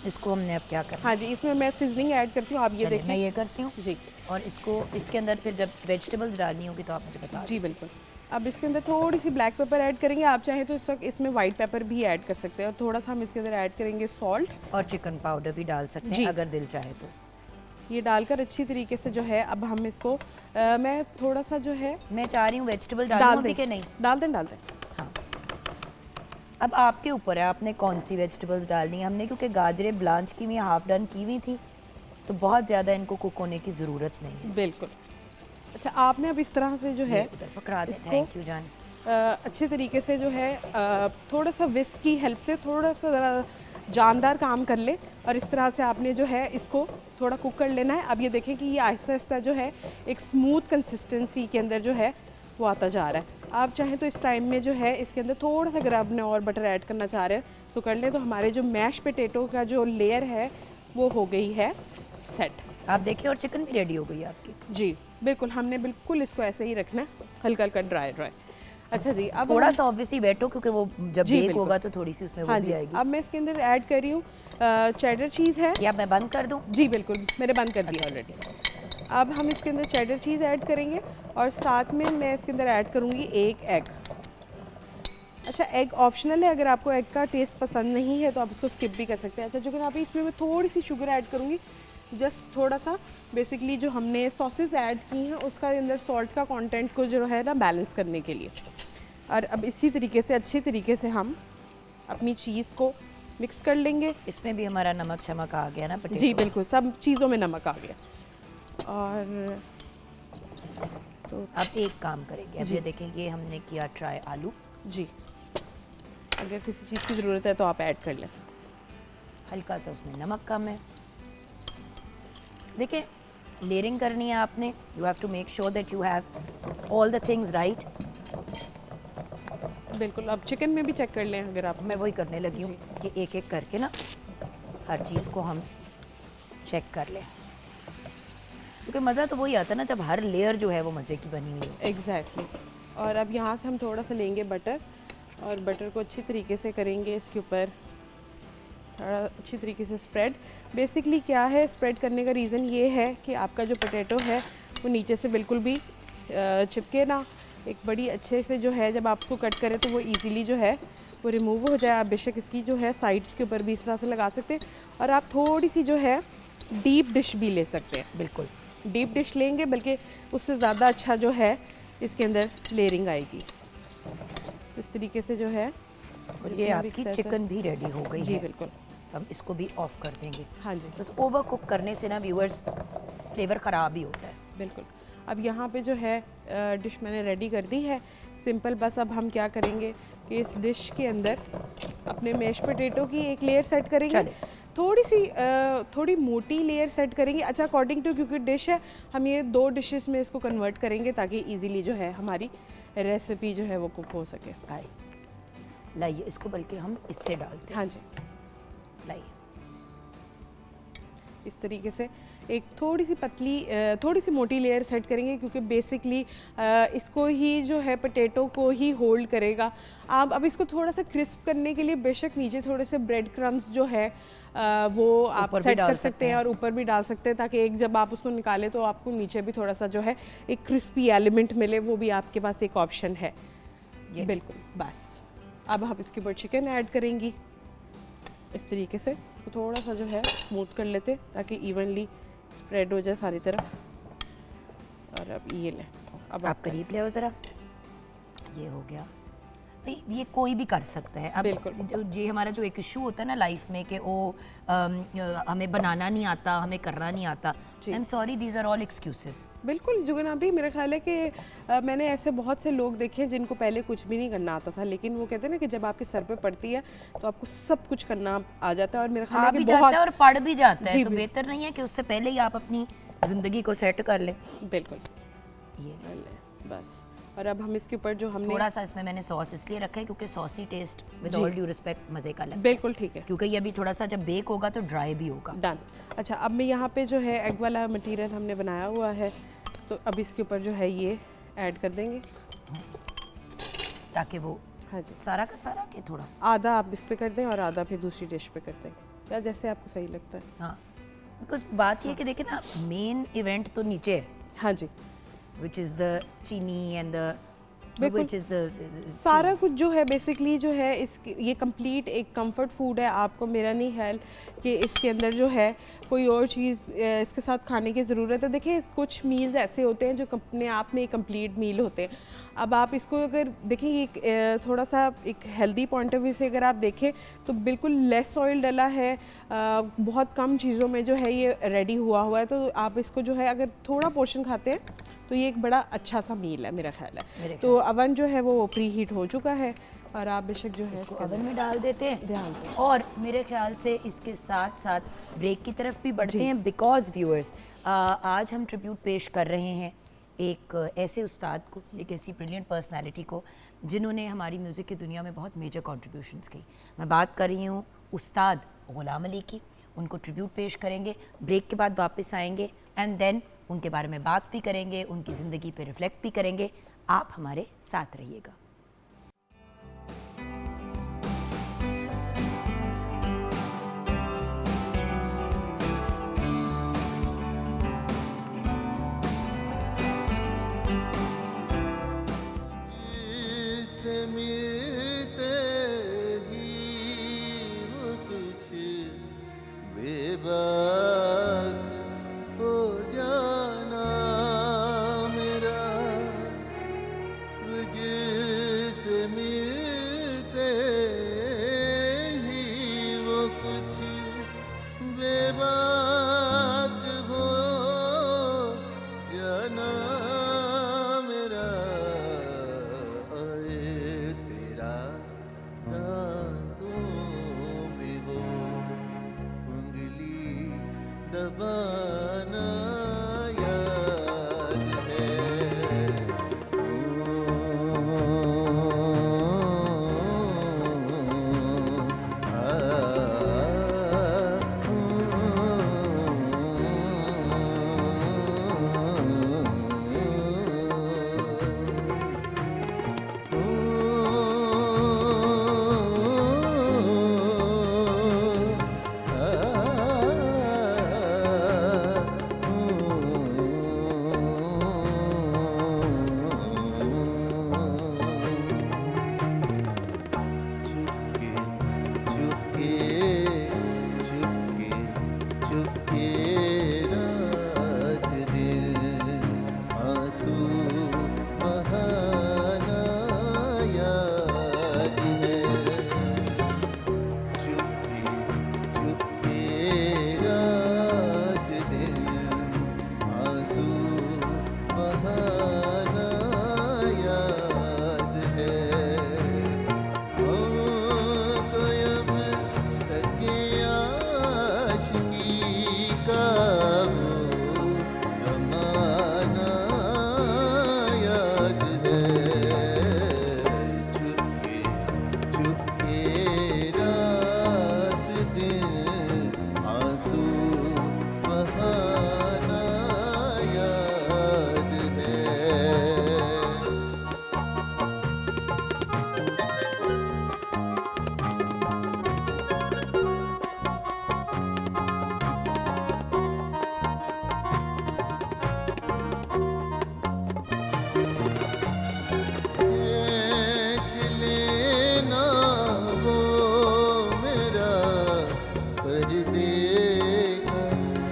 इसको हमने अब क्या करना? हाँ जी, इसमें मैं सीजनिंग ऐड करती हूँ, आप ये देखें। मैं ये करती हूँ जी। और इसको इसके अंदर फिर जब वेजिटेबल्स डालनी होगी तो आप मुझे बता। जी बिल्कुल। अब इसके अंदर थोड़ी सी ब्लैक पेपर ऐड करेंगे, आप चाहें तो इस वक्त इसमें वाइट पेपर भी ऐड कर सकते हैं। और थोड़ा सा हम इसके अंदर ऐड करेंगे सॉल्ट, और चिकन पाउडर भी डाल सकते हैं अगर दिल चाहे तो। ये डालकर अच्छी तरीके से जो है अब हम इसको मैं थोड़ा सा जो है, मैं चाह रही हूँ वेजिटेबल डाल दें कि नहीं? डाल दें। हाँ, अब आपके ऊपर है आपने कौन सी वेजिटेबल्स डालनी है। हमने क्योंकि गाजरें ब्लांच की हुई, हाफ डन की हुई थी, तो बहुत ज़्यादा इनको कुक होने की ज़रूरत नहीं है। बिल्कुल। अच्छा, आपने अब इस तरह से जो है उधर पकड़ा दें। थैंक यू जान। अच्छे तरीके से जो है थोड़ा सा विस्क की हेल्प से थोड़ा सा ज़रा जानदार काम कर ले और इस तरह से आपने जो है इसको थोड़ा कुक कर लेना है। अब ये देखें कि ये आहिस्ता आहिस्ता जो है एक स्मूथ कंसिस्टेंसी के अंदर जो है वो आता जा रहा है। आप चाहें तो इस टाइम में जो है इसके अंदर थोड़ा सा अगर आपने और बटर ऐड करना चाह रहे हैं तो कर लें। तो हमारे जो मैश पोटैटो का जो लेयर है वो हो गई है सेट। आप देखिए, और चिकन भी रेडी हो गई है आपकी। जी बिल्कुल, हमने बिल्कुल इसको ऐसे ही रखना है, हल्का हल्का ड्राई। अच्छा जी, अब थोड़ा सा ऑब्वियसली बैठो क्योंकि वो जब बेक होगा तो थोड़ी सी उसमें वो भी आएगी। अब मैं इसके अंदर ऐड कर रही हूँ चेडर चीज़ है। या मैं बंद कर दूँ? जी बिल्कुल, मैंने बंद कर दिया ऑलरेडी। अब हम इसके अंदर चेडर चीज़ ऐड करेंगे और साथ में मैं इसके अंदर ऐड करूँगी एक एग। अच्छा, एग ऑप्शनल है, अगर आपको एग का टेस्ट पसंद नहीं है तो आप इसको स्किप भी कर सकते हैं। अच्छा, जो आप इसमें मैं थोड़ी सी शुगर ऐड करूँगी, जस्ट थोड़ा सा। बेसिकली जो हमने सॉसेस ऐड की हैं उसका अंदर सॉल्ट का कंटेंट को जो है ना बैलेंस करने के लिए। और अब इसी तरीके से अच्छी तरीके से हम अपनी चीज़ को मिक्स कर लेंगे। इसमें भी हमारा नमक शमक आ गया ना पोटैटो? जी बिल्कुल, सब चीज़ों में नमक आ गया। और तो अब एक काम करेंगे, अब ये देखें ये हमने किया ट्राई आलू। जी, अगर किसी चीज़ की ज़रूरत है तो आप ऐड कर लें। हल्का सा उसमें नमक कम है। देखिए, लेयरिंग करनी है आपने। You have to make sure that you have all the things right. बिल्कुल, अब चिकन में भी चेक कर लें अगर आप। मैं वही करने लगी हूँ कि एक एक करके ना हर चीज़ को हम चेक कर लें, क्योंकि मज़ा तो वही आता है ना जब हर लेयर जो है वो मज़े की बनी हुई है। एग्जैक्टली। और अब यहाँ से हम थोड़ा सा लेंगे बटर और बटर को अच्छी तरीके से करेंगे इसके ऊपर थोड़ा अच्छी तरीके से स्प्रेड। बेसिकली क्या है, स्प्रेड करने का रीज़न ये है कि आपका जो पोटैटो है वो नीचे से बिल्कुल भी चिपके ना। एक बड़ी अच्छे से जो है जब आप उसको कट करें तो वो इजीली जो है वो रिमूव हो जाए। आप बेशक इसकी जो है साइड्स के ऊपर भी इस तरह से लगा सकते हैं। और आप थोड़ी सी जो है डीप डिश भी ले सकते हैं। बिल्कुल डीप डिश लेंगे, बल्कि उससे ज़्यादा अच्छा जो है इसके अंदर लेयरिंग आएगी। इस तरीके से जो है और ये आपकी चिकन भी रेडी हो गई जी है। बिल्कुल। हम इसको भी ऑफ कर देंगे। हाँ जी बस ओवर कुक करने से ना व्यूअर्स फ्लेवर ख़राब ही होता है। बिल्कुल। अब यहाँ पे जो है डिश मैंने रेडी कर दी है सिंपल। बस अब हम क्या करेंगे कि इस डिश के अंदर अपने मैश पोटैटो की एक लेयर सेट करेंगे। थोड़ी मोटी लेयर सेट करेंगे। अच्छा, अकॉर्डिंग टू क्योंकि डिश है, हम ये 2 डिशेस में इसको कन्वर्ट करेंगे ताकि इजीली जो है हमारी रेसिपी जो है वो कुक हो सके। लाइए इसको बल्कि हम इससे डालते हैं। हाँ जी, लाइए इस तरीके से एक थोड़ी सी पतली थोड़ी सी मोटी लेयर सेट करेंगे क्योंकि बेसिकली इसको ही जो है पोटैटो को ही होल्ड करेगा। आप अब इसको थोड़ा सा क्रिस्प करने के लिए बेशक नीचे थोड़े से ब्रेड क्रम्स जो है वो आप सेट कर सकते हैं और ऊपर भी डाल सकते हैं ताकि एक जब आप उसको निकालें तो आपको नीचे भी थोड़ा सा जो है एक क्रिस्पी एलिमेंट मिले। वो भी आपके पास एक ऑप्शन है। बिल्कुल। बस अब हम इसके ऊपर चिकन ऐड करेंगी। इस तरीके से इसको थोड़ा सा जो है स्मूथ कर लेते ताकि इवनली स्प्रेड हो जाए सारी तरफ। और अब ये लें, अब आप करीब ले आओ ज़रा। ये हो गया। भाई ये कोई भी कर सकता है। अब ये हमारा जो एक इशू होता है ना लाइफ में कि वो हमें बनाना नहीं आता, हमें करना नहीं आता। I am sorry, these are all excuses. बिल्कुल जुगन अभी मेरा ख्याल है कि मैंने ऐसे बहुत से लोग देखे हैं जिनको पहले कुछ भी नहीं करना आता था, लेकिन वो कहते हैं ना कि जब आपके सर पे पड़ती है तो आपको सब कुछ करना आ जाता है। और मेरा ख्याल है कि बहुत और पढ़ भी जाता है, तो बेहतर नहीं है कि उससे पहले ही आप अपनी ज़िंदगी को सेट कर लें। बिल्कुल। ये बस। और अब हम इसके ऊपर जो हमने थोड़ा सा इसमें मैंने सॉस इसलिए रखा है क्योंकि saucy taste with all due respect मज़े का लगता है। बिल्कुल ठीक है, क्योंकि ये अभी थोड़ा सा जब बेक होगा तो ड्राई भी होगा। डन। अच्छा, अब मैं यहाँ पे जो है एग वाला मटेरियल हमने बनाया हुआ है तो अब इसके ऊपर जो है ये ऐड कर देंगे ताकि वो हाँ जी सारा का सारा के थोड़ा आधा आप इस पे कर दें और आधा फिर दूसरी डिश पे कर दें, या जैसे आपको सही लगता है। हाँ, बिकॉज बात ये है कि देखिए ना, मेन इवेंट तो नीचे है। हाँ जी, which is the चीनी and the which is the सारा कुछ जो है बेसिकली जो है इस ये कंप्लीट एक कंफर्ट फूड है। आपको मेरा नहीं ख्याल कि इसके अंदर जो है कोई और चीज़ इसके साथ खाने की ज़रूरत है। देखिए कुछ मील्स ऐसे होते हैं जो अपने आप में एक कंप्लीट मील होते हैं। अब आप इसको अगर देखें एक थोड़ा सा एक हेल्दी पॉइंट ऑफ व्यू से अगर आप देखें तो बिल्कुल लेस ऑयल डला है, बहुत कम चीज़ों में जो है ये रेडी हुआ है। तो आप इसको जो है अगर थोड़ा पोर्शन खाते हैं तो ये एक बड़ा अच्छा सा मील है मेरा ख्याल है। तो अवन जो है वो प्री हीट हो चुका है और आप बेशक जो है इसको अवन में डाल देते हैं ध्यान से। और मेरे ख्याल से इसके साथ साथ ब्रेक की तरफ भी बढ़ते हैं बिकॉज व्यूअर्स आज हम ट्रिब्यूट पेश कर रहे हैं एक ऐसे उस्ताद को, एक ऐसी ब्रिलियंट पर्सनालिटी को जिन्होंने हमारी म्यूज़िक की दुनिया में बहुत मेजर कॉन्ट्रीब्यूशंस की। मैं बात कर रही हूँ उस्ताद गुलाम अली की। उनको ट्रिब्यूट पेश करेंगे, ब्रेक के बाद वापस आएंगे एंड देन उनके बारे में बात भी करेंगे, उनकी ज़िंदगी पे रिफ्लेक्ट भी करेंगे। आप हमारे साथ रहिएगा। बहाना याद है। कोई अब तक आशिकी का वो ज़माना याद है। चुपके चुपके रात दिन आंसू बहाना याद है। खींच लेना वो मेरा पर्दे का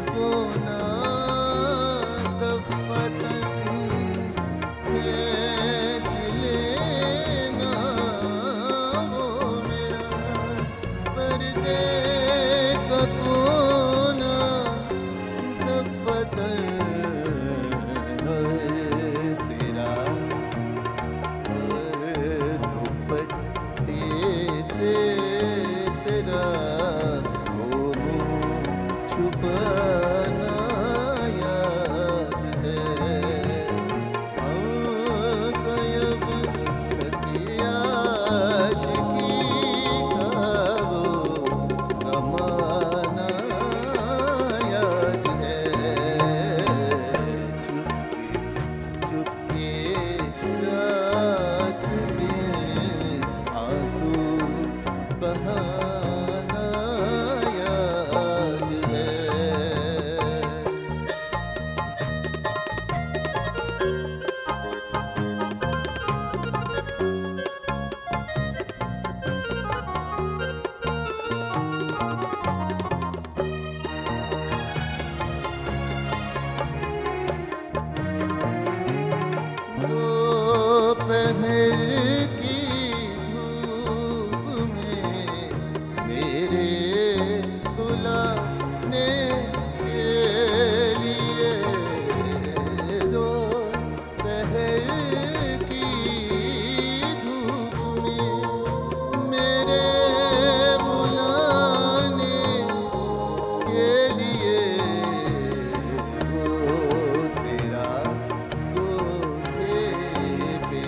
कोना दफतन। खींच लेना वो मेरा पर्दे का कोना दफतन। और तेरा दुपट्टे से तेरा वो मुँह छुपाना याद है। कोई अब तक आशिकी का वो ज़माना याद है। चुपके चुपके रात दिन आंसू बहाना याद है। दोपहर की धूप में मेरे बुलाने के लिए। दोपहर की धूप में मेरे बुलाने के लिए। वो तेरा कोठे पे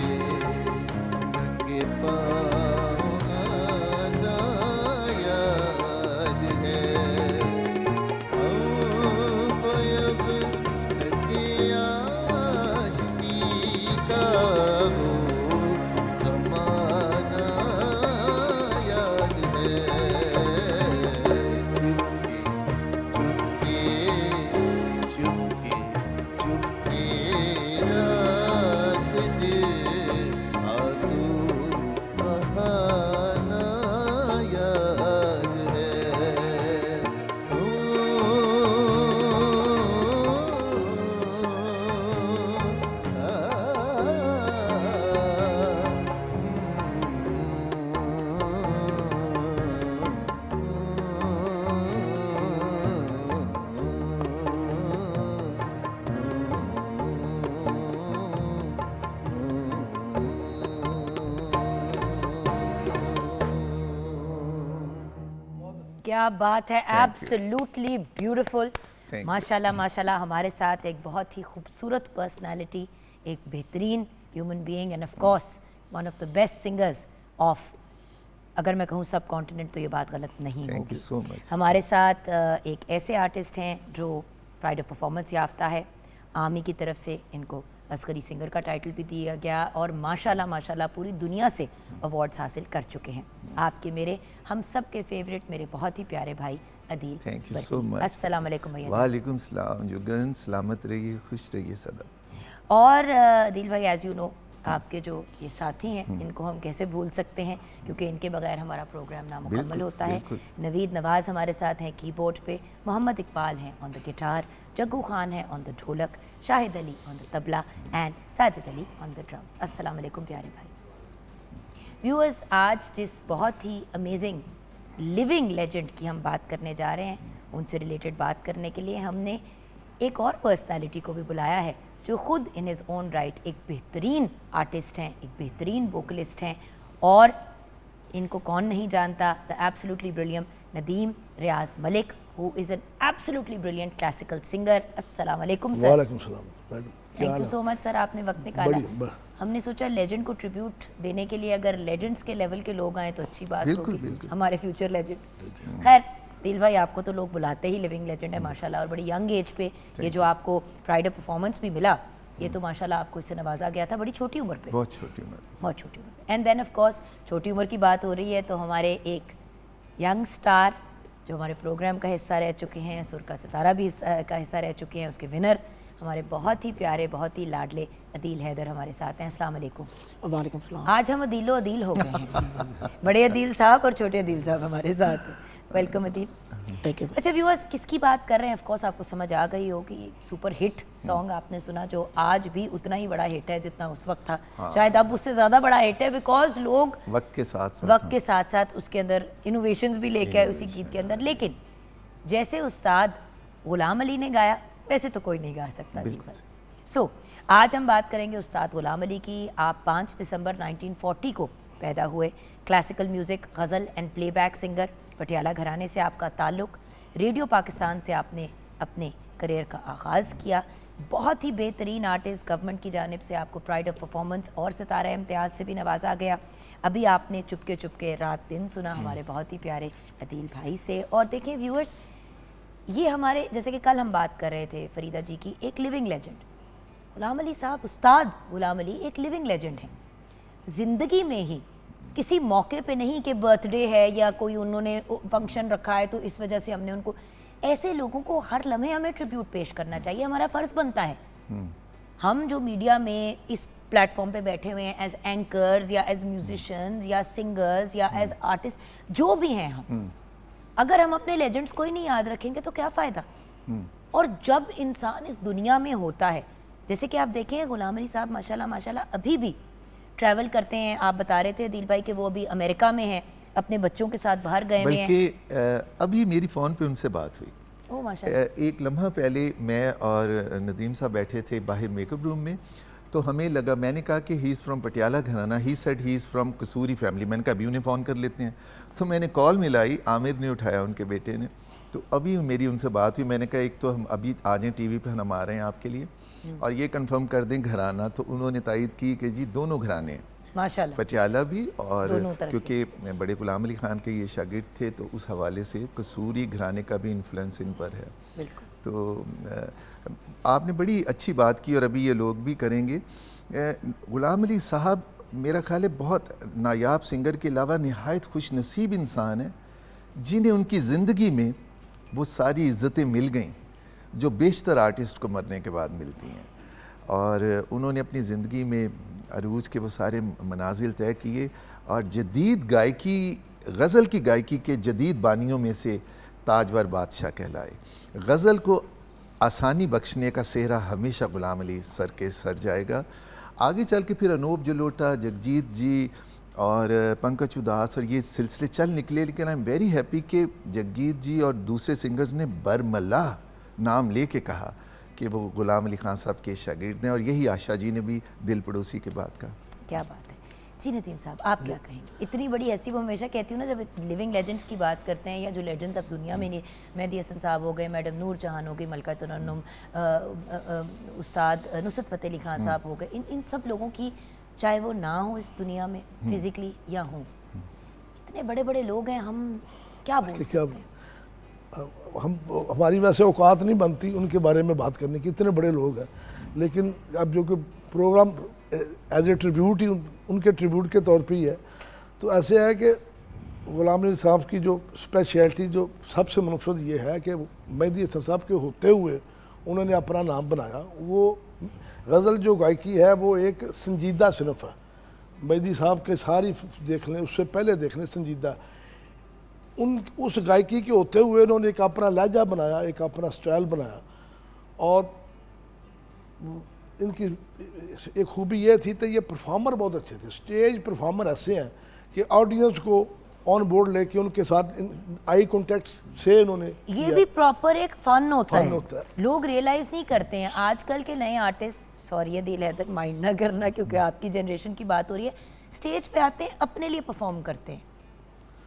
नंगे पाँव आना याद है। कोई अब तक आशिकी का वो ज़माना याद है। चुपके चुपके चुपके रात दिन आंसू बहाना याद है। क्या बात है, एब्सोल्युटली ब्यूटीफुल। Thank you. माशाल्लाह माशाल्लाह। हमारे साथ एक बहुत ही खूबसूरत पर्सनालिटी, एक बेहतरीन human being end of course one of the best singers of, अगर मैं कहूँ सब कॉन्टिनेंट तो ये बात गलत नहीं Thank होगी। you so much. हमारे साथ एक ऐसे आर्टिस्ट हैं जो प्राइड ऑफ परफॉर्मेंस याफ्ता है। आर्मी की तरफ से इनको असगरी सिंगर का टाइटल भी दिया गया और माशाल्लाह माशाल्लाह पूरी दुनिया से अवार्ड्स हासिल कर चुके हैं। आपके मेरे हम सब के फेवरेट मेरे बहुत ही प्यारे भाई अदील थैंक यू बरकी। So much. अस्सलाम वालेकुम भैया। वालेकुम सलाम। जुगन सलामत रहिए, खुश रहिए सदा। और अदील भाई, एज यू नो, आपके जो ये साथी हैं इनको हम कैसे भूल सकते हैं, क्योंकि इनके बगैर हमारा प्रोग्राम नामुकम्मल बिल्कुल, होता है। बिल्कुल। नवीद नवाज़ हमारे साथ हैं कीबोर्ड पे, मोहम्मद इकबाल हैं on the guitar, Jaggu Khan है ऑन द ढोलक, Shahid Ali on the tabla and Sajid Ali on the drum. अस्सलाम वालेकुम प्यारे भाई। व्यूअर्स, आज जिस बहुत ही अमेजिंग लिविंग लेजेंड की हम बात करने जा रहे हैं, उनसे रिलेटेड बात करने के लिए हमने एक और पर्सनालिटी को भी बुलाया है जो खुद इन हिज ओन राइट एक बेहतरीन आर्टिस्ट हैं, एक बेहतरीन वोकलिस्ट हैं, और इनको कौन नहीं जानता, the absolutely brilliant Nadeem Riaz Malik, who is an absolutely brilliant classical singer. अस्सलाम वालेकुम सर। वालेकुम सलाम madam, thank you so much sir, आपने वक्त निकाला। हमने सोचा लेजेंड को ट्रिब्यूट देने के लिए अगर लेजेंड्स के लेवल के लोग आए तो अच्छी बात बिल्कुल, होगी, बिल्कुल। हमारे फ्यूचर लेजेंड्स। खैर दिल भाई, आपको तो लोग बुलाते ही लिविंग लेजेंड है माशाल्लाह, और बड़ी यंग एज पे ये जो आपको प्राइड ऑफ परफॉर्मेंस भी मिला, ये तो माशाल्लाह आपको इससे नवाजा गया था बड़ी छोटी उम्र पे, बहुत छोटी उम्र। बहुत छोटी उम्र पे। एंड देन ऑफ कोर्स छोटी उम्र की बात हो रही है तो हमारे एक यंग स्टार जो हमारे प्रोग्राम का हिस्सा रह चुके हैं, सुर का सितारा भी का हिस्सा रह चुके हैं, उसके विनर हमारे बहुत ही प्यारे, बहुत ही लाडले अदील हैदर हमारे साथ हैं। अस्सलाम वालेकुम। वालेकुम सलाम। आज हम अदीलो अदील हो गए हैं बड़े अदील साहब और छोटे अदील साहब हमारे साथ हैं। वेलकम अदील। Thank you. अच्छा व्यूअर्स, किसकी बात कर रहे हैं? ऑफ कोर्स आपको समझ आ गई होगी, सुपर हिट सॉन्ग आपने सुना जो आज भी उतना ही बड़ा हिट है जितना उस वक्त था। शायद अब उससे ज़्यादा बड़ा हिट है, बिकॉज लोग वक्त के साथ वक्त के साथ साथ उसके अंदर इनोवेशंस भी लेके आए उसी गीत के अंदर। लेकिन जैसे उस्ताद गुलाम अली ने गाया वैसे तो कोई नहीं गा सकता। सो आज हम बात करेंगे उस्ताद गुलाम अली की। आप 5 दिसंबर 1940 को पैदा हुए, classical music, ghazal and playback singer, Patiala घराने से आपका ताल्लुक़। रेडियो पाकिस्तान से आपने अपने करियर का आगाज़ किया। बहुत ही बेहतरीन आर्टिस्ट, गवर्नमेंट की जानिब से आपको प्राइड ऑफ परफॉर्मेंस और सितारा इम्तियाज़ से भी नवाजा गया। अभी आपने चुपके चुपके रात दिन सुना हमारे बहुत ही प्यारे अदील भाई से। और देखें व्यूअर्स, ये हमारे, जैसे कि कल हम बात कर रहे थे फरीदा जी की, एक लिविंग लेजेंड गुलाम अली साहब, उस्ताद गुलाम अली एक लिविंग लेजेंड हैं। ज़िंदगी में ही किसी मौके पे नहीं कि बर्थडे है या कोई उन्होंने फंक्शन रखा है तो इस वजह से हमने उनको, ऐसे लोगों को हर लम्हे हमें ट्रिब्यूट पेश करना चाहिए, हमारा फ़र्ज़ बनता है। हम जो मीडिया में इस प्लेटफॉर्म पे बैठे हुए हैं एज एंकर्स या एज म्यूजिशियंस या सिंगर्स या एज आर्टिस्ट जो भी हैं, हम अगर हम अपने लेजेंड्स को ही नहीं याद रखेंगे तो क्या फ़ायदा। और जब इंसान इस दुनिया में होता है, जैसे कि आप देखें गुलाम अली साहब माशाल्लाह माशाल्लाह अभी भी ट्रैवल करते हैं। आप बता रहे थे दिल भाई कि वो अभी अमेरिका में हैं, अपने बच्चों के साथ बाहर गए हुए हैं। बल्कि अभी मेरी फ़ोन पे उनसे बात हुई। ओह माशाल्लाह। एक लम्हा पहले मैं और नदीम साहब बैठे थे बाहर मेकअप रूम में, तो हमें लगा, मैंने कहा कि ही इज़ फ्रॉम पटियाला घराना, he said he is from kasuri family. मैंने कहा अभी उन्हें फ़ोन कर लेते हैं, तो मैंने कॉल मिलाई, आमिर ने उठाया, उनके बेटे ने। तो अभी मेरी उनसे बात हुई, मैंने कहा एक तो हम अभी आ जाएँ टीवी पे, हम आ रहे हैं आपके लिए, और ये कंफर्म कर दें घराना। तो उन्होंने तायद की कि जी दोनों घराने हैं माशाल्लाह, पटियाला भी, और दोनों तरफ क्योंकि बड़े गुलाम अली खान के ये शागिर्द थे तो उस हवाले से कसूरी घराने का भी इन्फ्लुएंस इन पर है। बिल्कुल। तो आपने बड़ी अच्छी बात की और अभी ये लोग भी करेंगे। गुलाम अली साहब मेरा ख्याल है बहुत नायाब सिंगर के अलावा नहायत खुश नसीब इंसान है जिन्हें उनकी ज़िंदगी में वो सारी इज़्ज़तें मिल गईं जो बेशतर आर्टिस्ट को मरने के बाद मिलती हैं। और उन्होंने अपनी ज़िंदगी में अरूज के वो सारे मनाजिल तय किए, और जदीद गायकी, गज़ल की गायकी के जदीद बानियों में से ताजवर बादशाह कहलाए। गज़ल को आसानी बख्शने का सेहरा हमेशा गुलाम अली सर के सर जाएगा। आगे चल के फिर अनूप जलोटा, जगजीत जी और पंकज उदास और ये सिलसिले चल निकले, लेकिन आई एम वेरी हैप्पी कि जगजीत जी और दूसरे सिंगर्स ने बरमला नाम ले के कहा कि वो गुलाम अली खान साहब के शागिर्द हैं, और यही आशा जी ने भी दिल पड़ोसी के बाद कहा। क्या बात है जी। नदीम साहब आप क्या कहेंगे? इतनी बड़ी हस्ती, वो हमेशा कहती हूँ ना जब लिविंग लेजेंड्स की बात करते हैं या जो लेजेंड्स अब दुनिया में नहीं, मेहदी हसन साहब हो गए, मैडम नूर जहान हो गई, मलका तरन्नुम, उस्ताद नुसरत फ़तेह अली खान साहब हो गए, इन सब लोगों की चाहे वो ना हो इस दुनिया में फिज़िकली या हों, इतने बड़े बड़े लोग हैं, हम क्या बोल सकते हैं? हम, हमारी वैसे औकात नहीं बनती उनके बारे में बात करने की, इतने बड़े लोग हैं। लेकिन अब जो कि प्रोग्राम एज ए ट्रिब्यूट ही उनके ट्रिब्यूट के तौर पे ही है, तो ऐसे है कि गुलाम अली साहब की जो स्पेशलिटी जो सबसे मुनफरद ये है कि मेहदी हसन साहब के होते हुए उन्होंने अपना नाम बनाया। वो गज़ल जो गायकी है वो एक संजीदा सिनफ है। मेहदी साहब के सारी देख लें, उससे पहले देख लें, संजीदा उस गायकी के होते हुए उन्होंने एक अपना लहजा बनाया, एक अपना स्टाइल बनाया। और इनकी एक खूबी ये थी तो ये परफॉर्मर बहुत अच्छे थे, स्टेज परफॉर्मर ऐसे हैं कि ऑडियंस को ऑन बोर्ड लेके उनके साथ आई कॉन्टेक्ट से इन्होंने ये किया। भी प्रॉपर एक फन होता Fun है। होता है। लोग रियलाइज नहीं करते हैं आजकल के नए आर्टिस्ट, सॉरी ये दिल है तक माइंड ना करना क्योंकि आपकी जनरेशन की बात हो रही है, स्टेज पे आते हैं अपने लिए परफॉर्म करते हैं।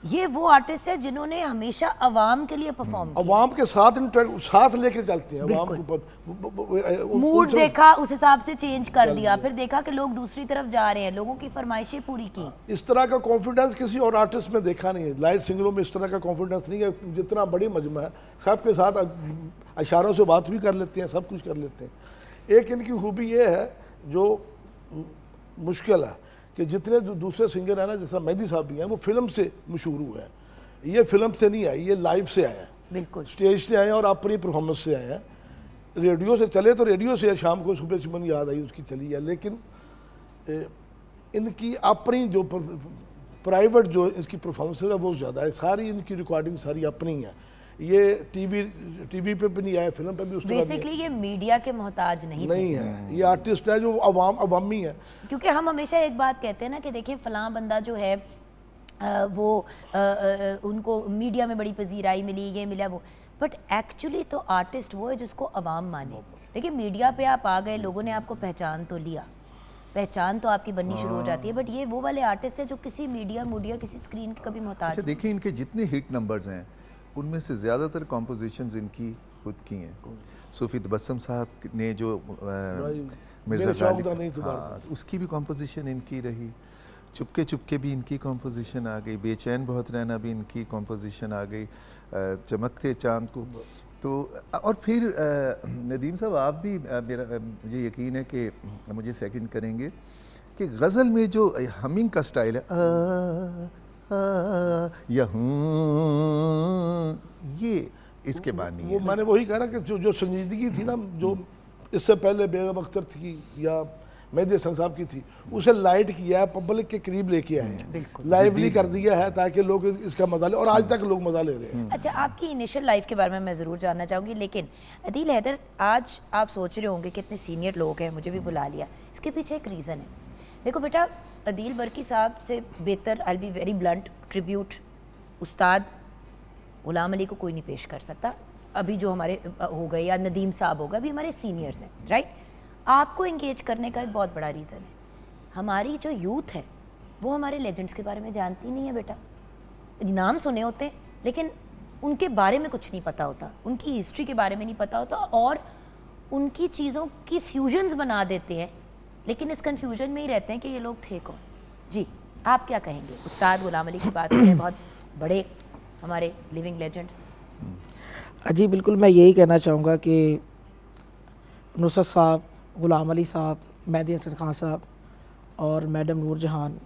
ये वो आर्टिस्ट है जिन्होंने हमेशा अवाम के लिए परफॉर्म किया। अवाम के साथ साथ लेके चलते हैं अवाम को। मूड देखा उस हिसाब से चेंज कर दिया, फिर देखा कि लोग दूसरी तरफ जा रहे हैं, लोगों की फरमाइशें पूरी की। इस तरह का कॉन्फिडेंस किसी और आर्टिस्ट में देखा नहीं है। लाइट सिंगरों में इस तरह का कॉन्फिडेंस नहीं है। जितना बड़ी मजमा है, सबके साथ इशारों से बात भी कर लेते हैं, सब कुछ कर लेते हैं। एक इनकी खूबी ये है जो मुश्किल है कि जितने दूसरे सिंगर हैं ना, जैसा मेहदी साहब भी हैं, वो फिल्म से मशहूर हुए हैं। ये फिल्म से नहीं आए, ये लाइव से आए हैं, बिल्कुल स्टेज से आए हैं और अपनी परफॉर्मेंस से आए हैं। रेडियो से चले तो रेडियो से शाम को सुबह सुबह याद आई उसकी चली है, लेकिन इनकी अपनी जो प्राइवेट जो इसकी परफॉर्मेंस है वो ज़्यादा है। सारी इनकी रिकॉर्डिंग सारी अपनी है। ये टीवी पे भी नहीं आए, फिल्म पे भी उस तरह बेसिकली ये मीडिया के मोहताज नहीं थे। नहीं है। ये आर्टिस्ट है जो अवामी है। क्योंकि हम हमेशा एक बात कहते हैं ना कि देखिए फलां बंदा जो है उनको मीडिया में बड़ी पजीराई मिली, ये मिला वो, बट एक्चुअली तो आर्टिस्ट वो है जिसको अवाम माने। देखिए मीडिया पे आप आ गए, लोगों ने आपको पहचान तो लिया, पहचान तो आपकी बननी शुरू हो जाती है, बट ये वो वाले आर्टिस्ट है जो किसी मीडिया किसी स्क्रीन के कभी मोहताज अच्छा देखिए, इनके जितने हिट नंबर्स हैं उनमें से ज़्यादातर कॉम्पोजिशंस इनकी खुद की हैं। सूफी तबस्सुम साहब ने जो मिर्ज़ा मेरे शौक दा गालिब, नहीं तो हाँ, उसकी भी कॉम्पोजिशन इनकी रही। चुपके चुपके भी इनकी कॉम्पोजिशन आ गई। बेचैन बहुत रहना भी इनकी कॉम्पोजिशन आ गई। चमकते चांद को तो, और फिर नदीम साहब आप भी मुझे यकीन है कि मुझे सेकंड करेंगे कि गज़ल में जो हमिंग का स्टाइल है या ये इसके बानी वो है। मैंने वही कहा ना कि जो संजीदगी थी ना, जो इससे पहले बेगम अख्तर थी या मेहदी हसन साहब की थी, उसे लाइट किया है, पब्लिक के करीब लेके आए हैं, लाइवली कर दिया है ताकि लोग इसका मजा ले, और आज तक लोग मजा ले रहे हैं। अच्छा, आपकी इनिशियल लाइफ के बारे में मैं ज़रूर जानना चाहूँगी, लेकिन अदील हैदर, आज आप सोच रहे होंगे कितने सीनियर लोग हैं, मुझे भी बुला लिया। इसके पीछे एक रीज़न है। देखो बेटा, अदील बरकी साहब से बेहतर, आई be very blunt, tribute Ustad Ghulam Ali को कोई नहीं पेश कर सकता। अभी जो हमारे हो गए, या नदीम साहब होगा, अभी हमारे सीनियर्स हैं, राइट। आपको इंगेज करने का एक बहुत बड़ा रीज़न है, हमारी जो यूथ है वो हमारे लेजेंड्स के बारे में जानती नहीं है बेटा। नाम सुने होते हैं लेकिन उनके बारे में कुछ नहीं पता होता, उनकी हिस्ट्री के बारे में नहीं पता होता, और उनकी चीज़ों की फ्यूजन्स बना देते हैं, लेकिन इस कन्फ्यूजन में ही रहते हैं कि ये लोग थे कौन। जी, आप क्या कहेंगे? उस्ताद गुलाम अली की बात करें, बहुत बड़े हमारे लिविंग लेजेंड। जी बिल्कुल, मैं यही कहना चाहूँगा कि नुसरत साहब, गुलाम अली साहब, मेहदी हसन खान साहब और मैडम नूरजहान,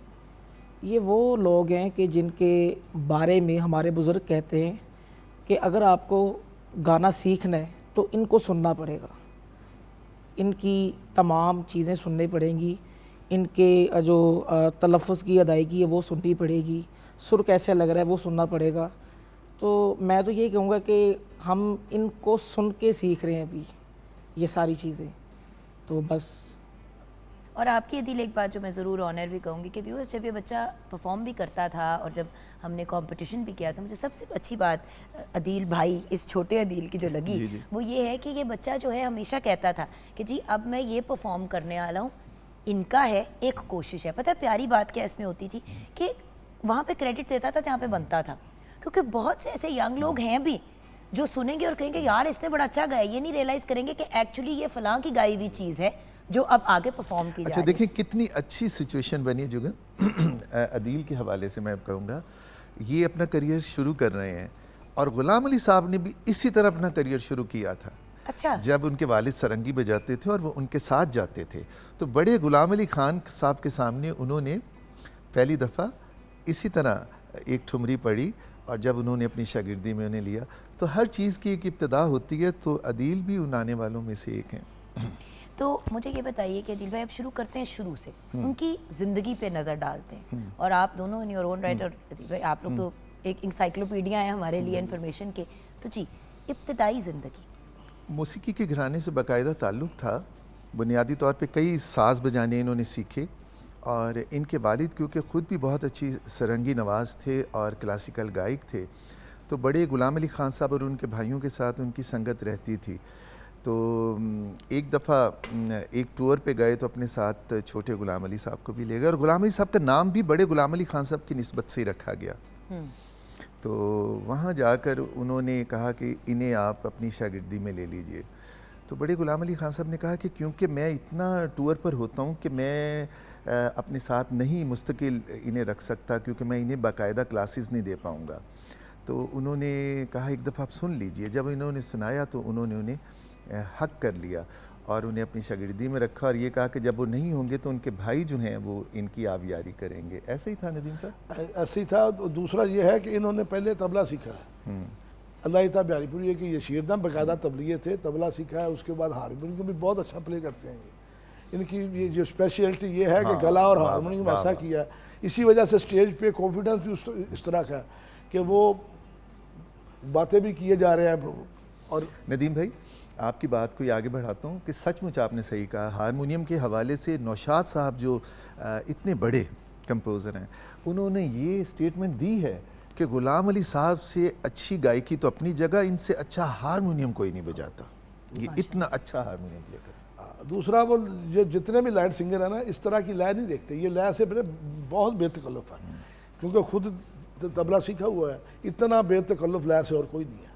ये वो लोग हैं कि जिनके बारे में हमारे बुज़ुर्ग कहते हैं कि अगर आपको गाना सीखना है तो इनको सुनना पड़ेगा, इनकी तमाम चीज़ें सुननी पड़ेंगी, इनके जो तलफ़्फ़ुज़ की अदायगी है वो सुननी पड़ेगी, सुर कैसे लग रहा है वो सुनना पड़ेगा। तो मैं तो यही कहूँगा कि हम इनको सुन के सीख रहे हैं अभी ये सारी चीज़ें, तो बस। और आपकी अदील एक बात जो मैं ज़रूर ऑनर भी कहूँगी कि व्यूअर्स, जब ये बच्चा परफॉर्म भी करता था और जब हमने कंपटीशन भी किया था, मुझे सबसे अच्छी बात अदील भाई, इस छोटे अदील की जो लगी वो ये है कि ये बच्चा जो है हमेशा कहता था कि जी अब मैं ये परफॉर्म करने वाला हूँ, इनका है, एक कोशिश है। पता है प्यारी बात क्या इसमें होती थी कि वहाँ पे क्रेडिट देता था जहाँ पे बनता था, क्योंकि बहुत से ऐसे यंग लोग हैं भी जो सुनेंगे और कहेंगे यार इसने बड़ा अच्छा गाया, ये नहीं रियलाइज़ करेंगे कि एक्चुअली ये फलां की गाई हुई चीज़ है जो अब आगे परफॉर्म की जा अच्छा रही है। देखिए कितनी अच्छी सिचुएशन बनी है जुगन। अदील के हवाले से मैं कहूँगा, ये अपना करियर शुरू कर रहे हैं और गुलाम अली साहब ने भी इसी तरह अपना करियर शुरू किया था। अच्छा, जब उनके वालिद सरंगी बजाते थे और वो उनके साथ जाते थे, तो बड़े गुलाम अली खान साहब के सामने उन्होंने पहली दफ़ा इसी तरह एक ठुमरी पढ़ी, और जब उन्होंने अपनी शागिर्दी में उन्हें लिया, तो हर चीज़ की एक इब्तदा होती है, तो अदील भी उन आने वालों में से एक हैं। तो मुझे ये बताइए कि अदील भाई, अब शुरू करते हैं शुरू से, उनकी ज़िंदगी पे नज़र डालते हैं, और आप दोनों इन योर ओन राइट, और अदील भाई आप लोग तो एक इंसाइक्लोपीडिया हैं हमारे लिए इन्फॉर्मेशन के। तो जी, इब्तदाई ज़िंदगी। मौसीकी के घराने से बाकायदा ताल्लुक़ था। बुनियादी तौर पे कई साज़ बजाने इन्होंने सीखे और इनके वालिद क्योंकि ख़ुद भी बहुत अच्छी सरंगी नवाज़ थे और क्लासिकल गायक थे, तो बड़े ग़ुलाम अली ख़ान साहब और उनके भाइयों के साथ उनकी संगत रहती थी। तो एक दफ़ा एक टूर पे गए तो अपने साथ छोटे ग़ुलाम अली साहब को भी ले गए, और ग़ुलाम अली साहब का नाम भी बड़े ग़ुलाम अली ख़ान साहब की निस्बत से ही रखा गया। तो वहाँ जाकर उन्होंने कहा कि इन्हें आप अपनी शागिर्दी में ले लीजिए। तो बड़े ग़ुलाम अली ख़ान साहब ने कहा कि क्योंकि मैं इतना टूर पर होता हूँ कि मैं अपने साथ नहीं मुस्तकिल इन्हें रख सकता, क्योंकि मैं इन्हें बाकायदा क्लासेस नहीं दे पाऊँगा। तो उन्होंने कहा एक दफ़ा आप सुन लीजिए। जब इन्होंने सुनाया तो उन्होंने उन्हें हक कर लिया और उन्हें अपनी शागिर्दी में रखा, और ये कहा कि जब वो नहीं होंगे तो उनके भाई जो हैं वो इनकी आबियारी करेंगे। ऐसा ही था नदीम साहब? ऐसे ही था। दूसरा ये है कि इन्होंने पहले तबला सीखा है। अल्लाह ताला बिहारीपुरी के ये शीरदम बाकायदा तबलिये थे, तबला सीखा है। उसके बाद हारमोनियम भी बहुत अच्छा प्ले करते हैं। इनकी ये जो स्पेशलिटी ये है कि गला और हारमोनियम ऐसा किया है। इसी वजह से स्टेज पे कॉन्फिडेंस भी इस तरह का है कि वो बातें भी किए जा रहे हैं। और नदीम भाई, आपकी बात को आगे बढ़ाता हूँ कि सचमुच आपने सही कहा। हारमोनियम के हवाले से नौशाद साहब जो इतने बड़े कंपोज़र हैं, उन्होंने ये स्टेटमेंट दी है कि ग़ुलाम अली साहब से अच्छी गायकी तो अपनी जगह, इनसे अच्छा हारमोनियम कोई नहीं बजाता। ये इतना अच्छा हारमोनियम प्ले करते। दूसरा वो जो जितने भी लाइट सिंगर है ना, इस तरह की लय नहीं देखते। ये लय से बहुत बेतकल्लुफ़ है, क्योंकि खुद तबला सीखा हुआ है। इतना बेतकल्लुफ़ लय से और कोई नहीं है।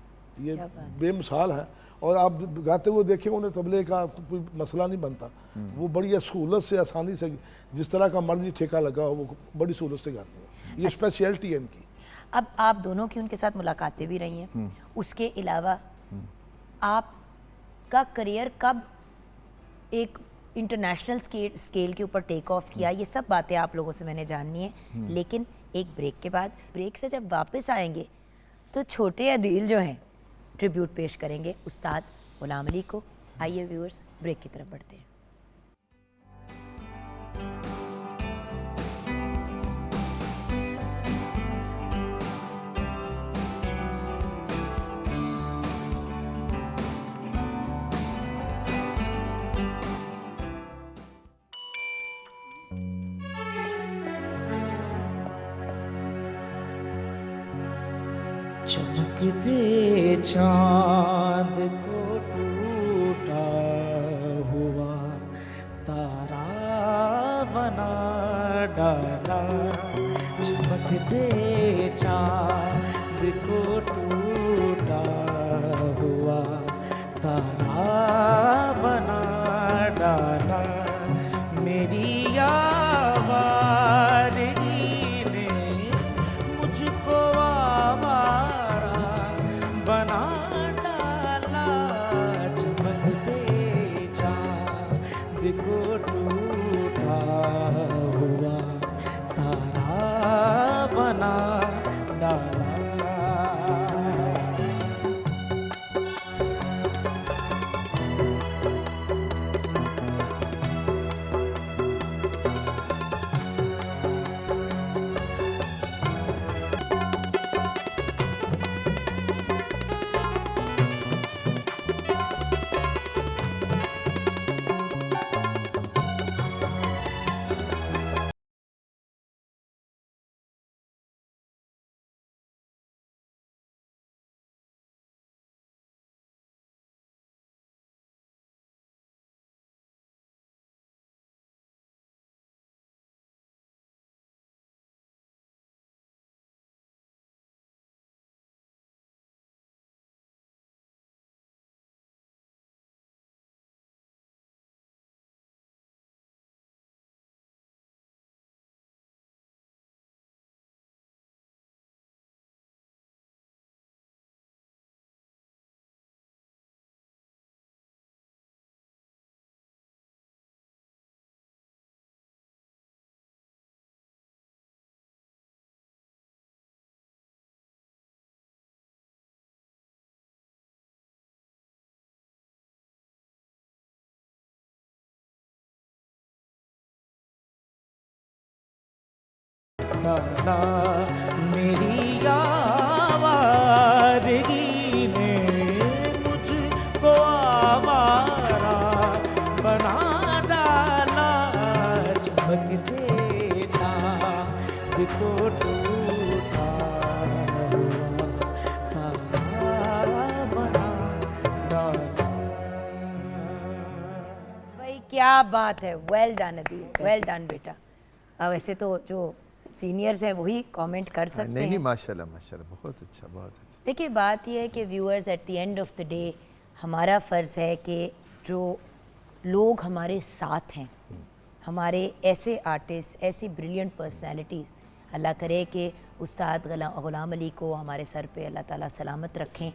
ये बेमिसाल है। और आप गाते हुए देखें, उन्हें तबले का कोई मसला नहीं बनता। वो बड़ी सहूलत से, आसानी से, जिस तरह का मर्जी ठेका लगा हो, वो बड़ी सहूलत से गाते हैं। ये स्पेशलिटी है इनकी। अब आप दोनों की उनके साथ मुलाकातें भी रही हैं, उसके अलावा आपका करियर कब एक इंटरनेशनल स्केल के ऊपर टेक ऑफ किया, ये सब बातें आप लोगों से मैंने जाननी है। लेकिन एक ब्रेक के बाद, ब्रेक से जब वापस आएंगे तो छोटे अदील जो हैं ट्रिब्यूट पेश करेंगे उस्ताद ग़ुलाम अली को। आइए व्यूअर्स, ब्रेक की तरफ बढ़ते हैं। चमकते चांद को टूटा हुआ तारा बना डाला। चमकते चांद को टूटा हुआ तारा बना डाला। मेरी आवाज़ ने मुझको आवारा बना डाला। चमकते चांद को टूटा हुआ तारा बना डाला। डाला। मेरी आवारगी ने मुझको आवारा बना डाला। चमकते क्या बात है, well done Adeel, well done बेटा। वैसे तो जो सीनियर्स हैं वही कमेंट कर सकते नहीं हैं। नहीं, माशाल्लाह माशाल्लाह, बहुत अच्छा बहुत अच्छा। देखिए बात यह है कि viewers, at the end of the day हमारा फ़र्ज़ है कि जो लोग हमारे साथ हैं, हमारे ऐसे आर्टिस्ट, ऐसी ब्रिलियंट पर्सनालिटीज़, अल्लाह करे कि उस्ताद ग़ुलाम अली को हमारे सर पे अल्लाह ताला सलामत रखें।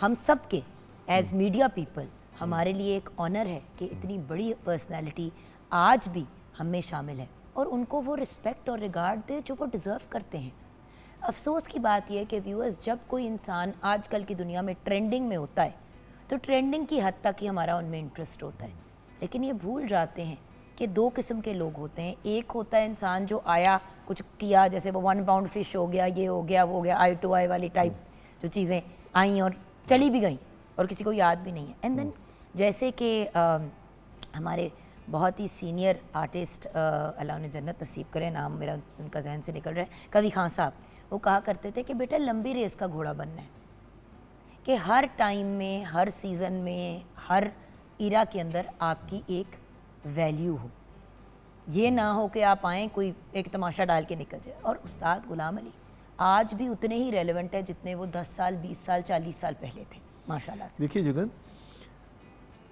हम सब के एज़ मीडिया पीपल हमारे लिए एक ऑनर है कि इतनी बड़ी पर्सनालिटी आज भी हम में शामिल है और उनको वो रिस्पेक्ट और रिगार्ड दे जो वो डिज़र्व करते हैं। अफसोस की बात यह है कि व्यूअर्स, जब कोई इंसान आजकल की दुनिया में ट्रेंडिंग में होता है तो ट्रेंडिंग की हद तक ही हमारा उनमें इंटरेस्ट होता है, लेकिन ये भूल जाते हैं कि दो किस्म के लोग होते हैं। एक होता है इंसान जो आया, कुछ किया, जैसे वो 1 पाउंड फिश हो गया, ये हो गया, वो हो गया, आई टू आई वाली टाइप जो चीज़ें आई और चली भी गई और किसी को याद भी नहीं है। एंड देन जैसे कि हमारे बहुत ही सीनियर आर्टिस्ट, अल्लाह उन्हें जन्नत नसीब करे, नाम मेरा उनका जहन से निकल रहा है, कवि खान साहब, वो कहा करते थे कि बेटा लंबी रेस का घोड़ा बनना है, कि हर टाइम में, हर सीज़न में, हर इरा के अंदर आपकी एक वैल्यू हो। ये ना हो कि आप आएँ कोई एक तमाशा डाल के निकल जाए। और उस्ताद ग़ुलाम अली आज भी उतने ही रेलेवेंट है जितने वो 10 साल, 20 साल, 40 साल पहले थे, माशाल्लाह से। देखिए जुगन,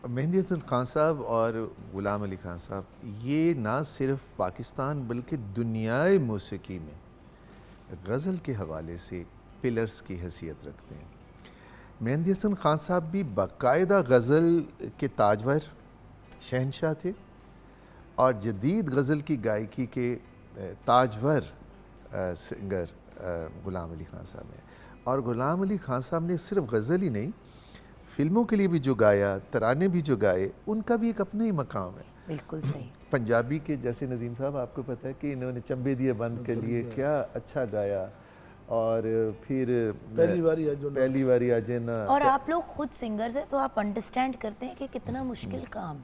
मेहंदी हसन खान साहब और ग़ुलाम अली खान साहब, ये ना सिर्फ पाकिस्तान बल्कि दुनियाई मौसीकी में गज़ल के हवाले से पिलर्स की हैसियत रखते हैं। मेहंदी हसन खान साहब भी बाकायदा गज़ल के ताजवर शहनशाह थे और जदीद गज़ल की गायकी के ताजवर सिंगर ग़ुलाम अली खान साहब हैं। और ग़ुलाम अली खान साहब ने सिर्फ गज़ल ही नहीं, फिल्मों के लिए भी जो गाया, तराने भी जो गाए, उनका भी एक अपना ही मकाम है। बिल्कुल सही। पंजाबी के जैसे नदीम साहब, आपको पता है कि इन्होंने चंबे दिए बंद के लिए क्या अच्छा गाया, और फिर पहली बारी आज ना। और आप लोग खुद सिंगर्स हैं तो आप अंडरस्टैंड करते हैं कि कितना मुश्किल काम,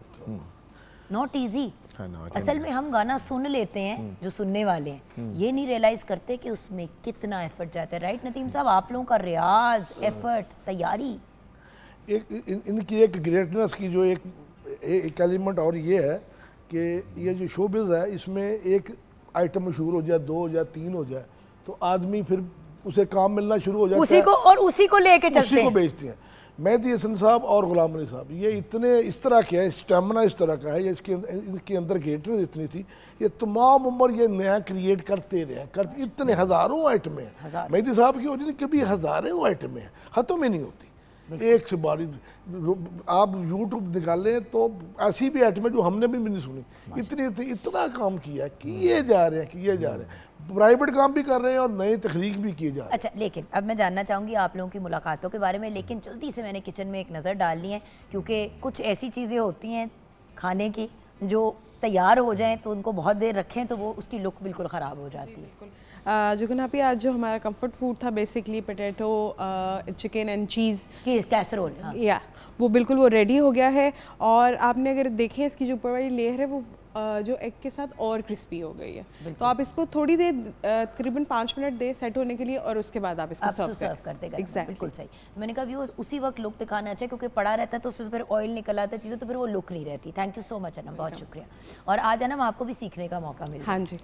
नॉट ईजी। असल में हम गाना सुन लेते हैं जो सुनने वाले हैं, ये नहीं रियलाइज करते कि उसमें कितना एफर्ट जाता है। राइट नदीम साहब, आप लोगों का रियाज, एफर्ट, तैयारी, इनकी एक ग्रेटनेस की जो एक एलिमेंट और ये है कि ये जो शोबिज़ है, इसमें एक आइटम मशहूर हो जाए, 2 हो जाए, 3 हो जाए, तो आदमी फिर उसे काम मिलना शुरू हो जाता उसी को और उसी को लेके चलते उसी को हैं। बेचते हैं। मेहंदी हसन साहब और ग़ुलाम अली साहब, ये इतने इस तरह के हैं, स्टेमिना इस तरह का है, ये इनके अंदर ग्रेटनेस इतनी थी, ये तमाम उम्र ये नया क्रिएट करते रहे, इतने हज़ारों आइटमें हैं। मेहंदी साहब की ओरिजिनल कभी हज़ारों आइटमें हैं, हाथों में नहीं होती, एक से बारी। आप यूट्यूब निकालें तो ऐसी भी आइटमें जो हमने भी नहीं सुनी, इतना काम किया, किए जा रहे हैं, प्राइवेट काम भी कर रहे हैं और नई तकनीक भी किए जा रहे हैं। अच्छा, लेकिन अब मैं जानना चाहूँगी आप लोगों की मुलाकातों के बारे में, लेकिन जल्दी से मैंने किचन में एक नज़र डालनी है, क्योंकि कुछ ऐसी चीज़ें होती हैं खाने की जो तैयार हो जाएं तो उनको बहुत देर रखें तो वो उसकी लुक बिल्कुल ख़राब हो जाती है। जुगन आप, आज जो हमारा कंफर्ट फूड था basically potato chicken and cheese की कैसरोल, हाँ। या वो बिल्कुल वो रेडी हो गया है। और आपने अगर देखें इसकी जो ऊपर वाली लेयर है वो जो एग के साथ और क्रिस्पी हो गई है, तो आप इसको थोड़ी देर तकरीबन 5 मिनट दे सेट होने के लिए, और उसके बाद आप इसको सर्व कर देगा। Exactly. बिल्कुल सही। मैंने कहा व्यूअर्स, उसी वक्त लुक दिखाना चाहिए, क्योंकि पड़ा रहता है तो उसमें फिर ऑयल निकल आता है चीज़ें, तो फिर वो लुक नहीं रहती। Thank you so much Anam, बहुत शुक्रिया। और आज अनम आपको भी सीखने का मौका मिला। हाँ जी,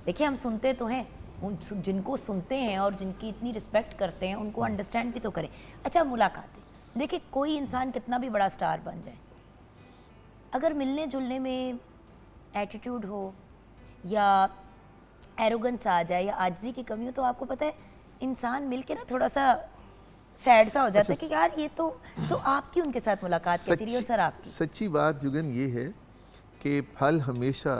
देखिए हम सुनते तो हैं, जिनको सुनते हैं और जिनकी इतनी रिस्पेक्ट करते हैं उनको अंडरस्टैंड भी तो करें। अच्छा, मुलाकातें, देखिए कोई इंसान कितना भी बड़ा स्टार बन जाए, अगर मिलने जुलने में एटीट्यूड हो या एरोगेंस आ जाए या आजिज़ी की कमी हो, तो आपको पता है इंसान मिल के ना थोड़ा सा सैड सा हो जाता है कि यार ये तो आपकी उनके साथ मुलाकात कैसी रही? और सर आपकी? सच्ची बात जुगन ये है कि फल हमेशा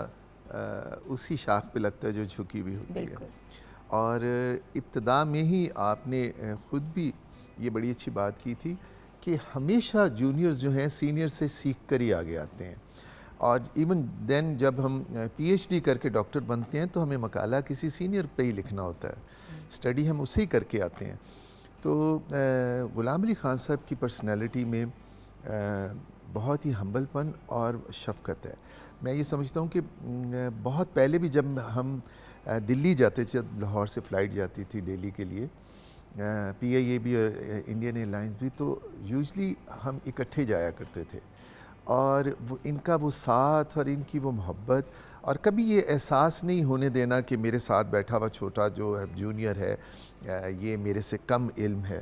उसी शाख पे लगता है जो झुकी हुई होती है। और इब्तिदा में ही आपने ख़ुद भी ये बड़ी अच्छी बात की थी कि हमेशा जूनियर्स जो हैं सीनियर से सीख कर ही आगे आते हैं। और इवन देन जब हम पीएचडी करके डॉक्टर बनते हैं तो हमें मकाला किसी सीनियर पे ही लिखना होता है, स्टडी हम उसे ही करके आते हैं। तो ग़ुलाम अली खान साहब की पर्सनैलिटी में बहुत ही हम्बलपन और शफ़क़त है। मैं ये समझता हूँ कि बहुत पहले भी जब हम दिल्ली जाते थे, लाहौर से फ़्लाइट जाती थी दिल्ली के लिए, PIA भी और इंडियन एयरलाइंस भी, तो यूजली हम इकट्ठे जाया करते थे। और वो इनका वो साथ और इनकी वो मोहब्बत, और कभी ये एहसास नहीं होने देना कि मेरे साथ बैठा हुआ छोटा जो है जूनियर है ये मेरे से कम इल्म है।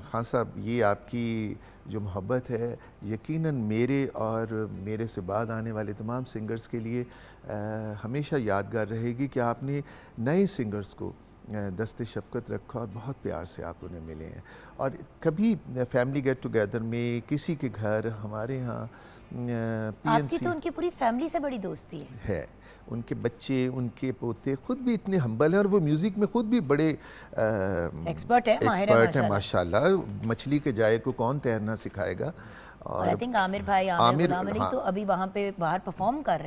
खान साहब, ये आपकी जो मोहब्बत है यकीनन मेरे और मेरे से बाद आने वाले तमाम सिंगर्स के लिए हमेशा यादगार रहेगी कि आपने नए सिंगर्स को दस्ते शफ़क़त रखा और बहुत प्यार से आप उन्हें मिले हैं। और कभी फैमिली गेट टुगेदर में किसी के घर, हमारे यहाँ आपकी PNC तो उनकी पूरी फैमिली से बड़ी दोस्ती है। उनके बच्चे, उनके पोते खुद भी इतने हम्बल हैं और वो म्यूज़िक में खुद भी बड़े एक्सपर्ट है, माहिर है माशाल्लाह। मछली के जाए को कौन तैरना सिखाएगा। और आई थिंक आमिर भाई, आमिर गुलाम अली तो अभी वहाँ पे बाहर परफॉर्म कर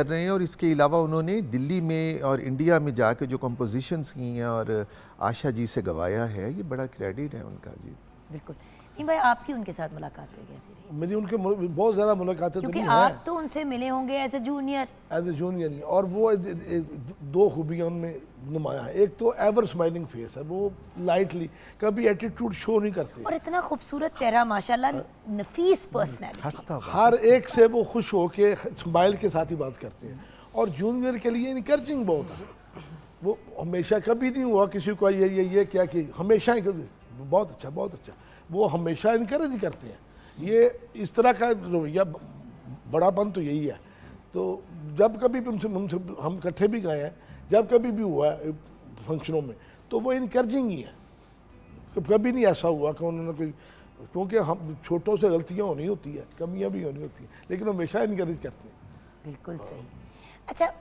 रहे हैं। और इसके अलावा उन्होंने दिल्ली में और इंडिया में जाके जो कंपोजिशंस की हैं और आशा जी से गवाया है, ये बड़ा क्रेडिट है उनका जी। बिल्कुल। नहीं भाई, आपकी उनके साथ मुलाकातें कैसी रही? मेरी उनके बहुत ज़्यादा मुलाकातें तो क्योंकि नहीं आप हैं। तो उनसे मिले होंगे एज ए जूनियर ही, और वो दो खूबियाँ उनमें नुमाया है। एक तो एवर स्माइलिंग फेस है, वो लाइटली कभी एटीट्यूड शो नहीं करते, और इतना खूबसूरत चेहरा माशाल्लाह, नफीस पर्सनैलिटी, हंसता हुआ हर एक से वो खुश हो के स्माइल के साथ ही बात करते हैं। और जूनियर के लिए इनकरेजिंग बहुत है। वो हमेशा कभी नहीं हुआ किसी को ये क्या कि हमेशा ही बहुत अच्छा बहुत अच्छा, वो हमेशा इनकरेज करते हैं। ये इस तरह का रवैया, बड़ापन तो यही है। तो जब कभी भी उनसे हम इकट्ठे भी गए हैं, जब कभी भी हुआ है फंक्शनों में, तो वो इनकरेजिंग ही है। कभी नहीं ऐसा हुआ कि उन्होंने कोई, क्योंकि हम छोटों से गलतियाँ होनी होती है, कमियाँ भी होनी होती हैं, लेकिन हमेशा इनकरेज करते हैं। बिल्कुल सही। अच्छा,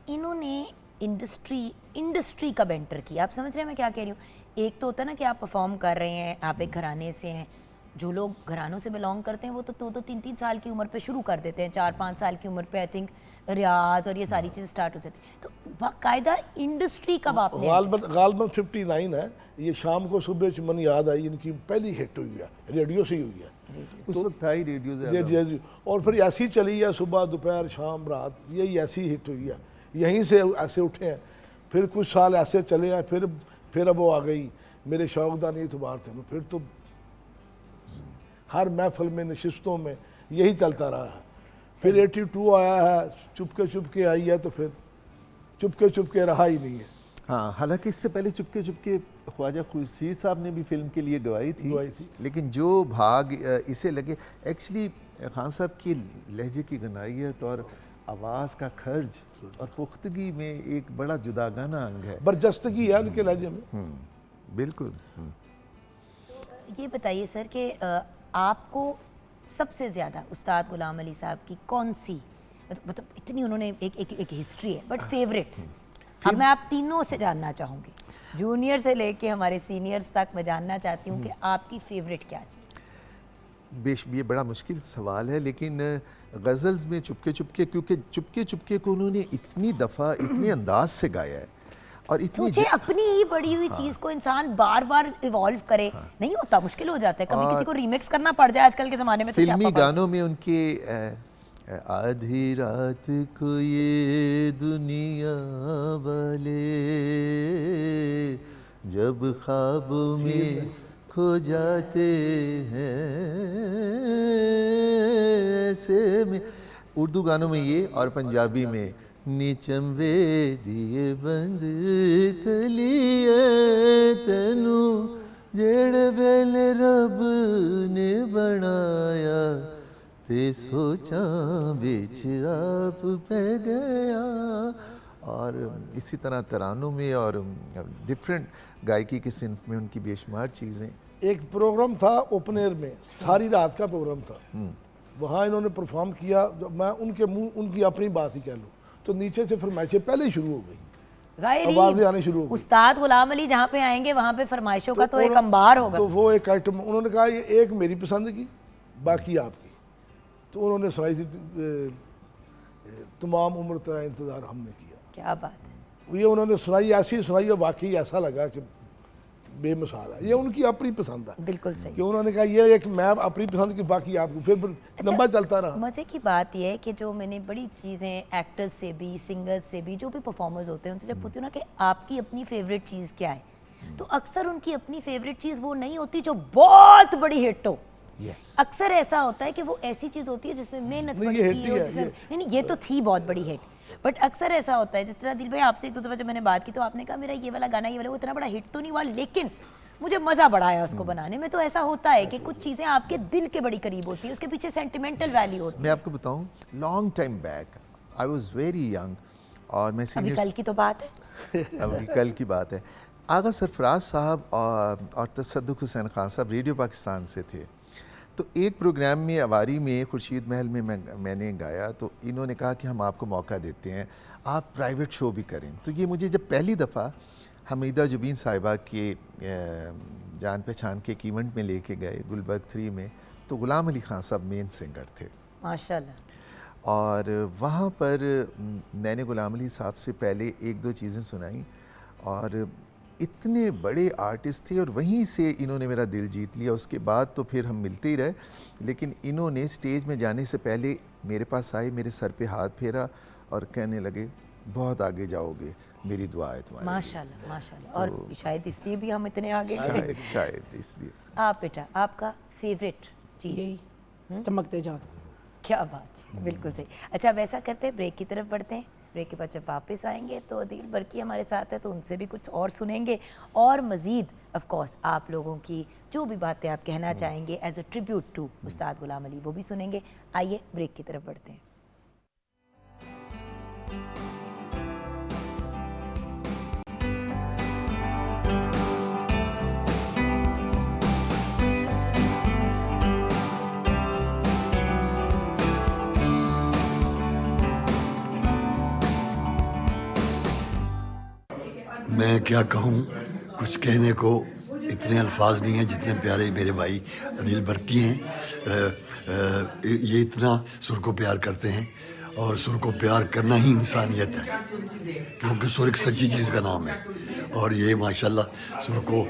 इन्होंने इंडस्ट्री कब एंटर किया? आप समझ रहे हैं मैं क्या कह रही हूँ? एक तो होता है ना कि आप परफॉर्म कर रहे हैं, आप एक घराने से हैं। जो लोग घरानों से बिलोंग करते हैं वो तो 2-3 साल की उम्र पे शुरू कर देते हैं, 4-5 साल की उम्र पे आई थिंक रियाज और ये सारी चीज़ें स्टार्ट हो जाती है। तो बाकायदा इंडस्ट्री कब आपने? गालबन 59 है। ये शाम को सुबह चमन याद आई, इनकी पहली हिट हुई है, रेडियो से ही हुई है। उस वक्त था ही रेडियो। और फिर ऐसी चली है, सुबह दोपहर शाम रात, यही ऐसी हिट हुई है। यहीं से ऐसे उठे हैं, फिर कुछ साल ऐसे चले हैं, फिर अब वो आ गई मेरे शौकदा नहीं इतबार थे। फिर तो हर महफिल में, नशिस्तों में यही चलता रहा है। फिर 82 आया है, चुपके आई है, तो फिर चुपके रहा ही नहीं है। हाँ, हालांकि इससे पहले चुपके ख्वाजा खुर्शीद साहब ने भी फिल्म के लिए गवाई थी। लेकिन जो भाग इसे लगे, एक्चुअली खान साहब की लहजे की गनाइयत और आवाज़ का खर्ज और पुख्तगी में एक बड़ा जुदागाना अंग है, बरजस्तगी है उनके लहजे में। बिल्कुल। ये बताइए सर कि आपको सबसे ज़्यादा उस्ताद गुलाम अली साहब की कौन सी, मतलब इतनी उन्होंने एक हिस्ट्री है, बट फेवरेट्स? अब मैं आप तीनों से जानना चाहूँगी, जूनियर से लेके हमारे सीनियर्स तक मैं जानना चाहती हूँ कि आपकी फेवरेट क्या चीज़? ये बड़ा मुश्किल सवाल है, लेकिन गज़ल्स में चुपके, क्योंकि चुपके को उन्होंने इतनी दफ़ा इतने अंदाज से गाया है और इतनी सोचिए अपनी ही बड़ी हुई चीज़ को इंसान बार बार इवॉल्व करे, नहीं होता, मुश्किल हो जाता है। कभी किसी को रीमिक्स करना पड़ जाए आजकल के ज़माने में तो फिल्मी गानों में उनके आधी रात को ये दुनिया वाले जब ख्वाबों में खो जाते हैं, ऐसे में उर्दू गानों में ये, और पंजाबी में नीचंवे दिए बंद कलिए तेनू जेड़े बेले रब ने बनाया ते सोचा बिच आप पे गया। और इसी तरह तरानों में और डिफरेंट गायकी के सिंफ में उनकी बेशुमार चीज़ें। एक प्रोग्राम था ओपन एयर में, सारी रात का प्रोग्राम था, वहाँ इन्होंने परफॉर्म किया। मैं उनके मुंह उनकी अपनी बात ही कह लूँ तो नीचे से फरमाइशें पहले ही शुरू हो गई, आवाज़ें आनी शुरू हो गई। उस्ताद गुलाम अली जहाँ पे आएंगे वहाँ पे फरमाइशों का तो एक अंबार होगा। तो वो एक आइटम उन्होंने कहा, ये एक मेरी पसंद की, बाकी आपकी। तो उन्होंने सुनाई थी तमाम उम्र तेरा इंतज़ार हमने किया। क्या बात है। ये उन्होंने सुनाई, ऐसी सुनाई और वाकई ऐसा लगा कि बेमिसाल है। ये उनकी अपनी पसंद है। बिल्कुल सही। कि उन्होंने कहा ये एक मैं अपनी पसंद की, बाकी आपको। फिर लंबा चलता रहा। मज़े की बात यह है कि जो मैंने बड़ी चीज़ें एक्टर्स से भी, सिंगर्स से भी, जो भी परफॉर्मर्स होते हैं उनसे जब पूछती हूँ ना कि आपकी अपनी फेवरेट चीज़ क्या है, तो अक्सर उनकी अपनी फेवरेट चीज़ वो नहीं होती जो बहुत बड़ी हिट हो। Yes. अक्सर ऐसा होता है कि वो ऐसी चीज होती है जिसमें मेहनत नहीं, पड़ती ये है हिट ही और है, जिसमें ये। नहीं ये तो थी बहुत बड़ी हिट, बट अक्सर ऐसा होता है जिस तरह दिल भाई आपसे एक दो दफा जब मैंने बात की तो आपने कहा मेरा ये वाला गाना ये वाला वो इतना बड़ा हिट तो नहीं हुआ लेकिन मुझे मजा बड़ा आया उसको बनाने में। तो ऐसा होता है कि कुछ चीजें आपके दिल के बड़ी करीब होती है, उसके पीछे सेंटिमेंटल वैल्यू होती मैं आपको बताऊं, long time back I was very young और मैं है। अभी सीनियर कल की तो बात है। अभी कल की बात है, आगा सरफराज साहब और तसद्दुक हुसैन खान साहब रेडियो पाकिस्तान से थे। तो एक प्रोग्राम में अवारी में खुर्शीद महल में मैंने गाया तो इन्होंने कहा कि हम आपको मौका देते हैं, आप प्राइवेट शो भी करें। तो ये मुझे जब पहली दफ़ा हमीदा जुबीन साहिबा के जान पहचान के एक इवेंट में लेके गए गुलबर्ग 3 में, तो गुलाम अली खान साहब मेन सिंगर थे माशाल्लाह। और वहाँ पर मैंने गुलाम अली साहब से पहले एक दो चीज़ें सुनाई और इतने बड़े आर्टिस्ट थे और वहीं से इन्होंने मेरा दिल जीत लिया। उसके बाद तो फिर हम मिलते ही रहे, लेकिन इन्होंने स्टेज में जाने से पहले मेरे पास आए, मेरे सर पे हाथ फेरा और कहने लगे बहुत आगे जाओगे, मेरी दुआ है तुम्हारे लिए। माशाल्लाह माशाल्लाह। और शायद इसलिए भी हम इतने आगे गए। शायद इसलिए। आप बेटा आपका फेवरेट चीज यही चमकते चाँद। क्या बात, बिल्कुल सही। अच्छा अब ऐसा करते हैं ब्रेक की तरफ बढ़ते हैं। ब्रेक के बाद जब वापस आएंगे तो अदील बरकी हमारे साथ है तो उनसे भी कुछ और सुनेंगे और मज़ीद ऑफ कोर्स आप लोगों की जो भी बातें आप कहना चाहेंगे as a tribute to Ustad Ghulam Ali वो भी सुनेंगे। आइए ब्रेक की तरफ बढ़ते हैं। मैं क्या कहूँ, कुछ कहने को इतने अल्फाज नहीं हैं जितने प्यारे मेरे भाई अदील बरकी हैं। ये इतना सुर को प्यार करते हैं और सुर को प्यार करना ही इंसानियत है, क्योंकि सुर एक सच्ची चीज़ का नाम है और ये माशाल्लाह सुर को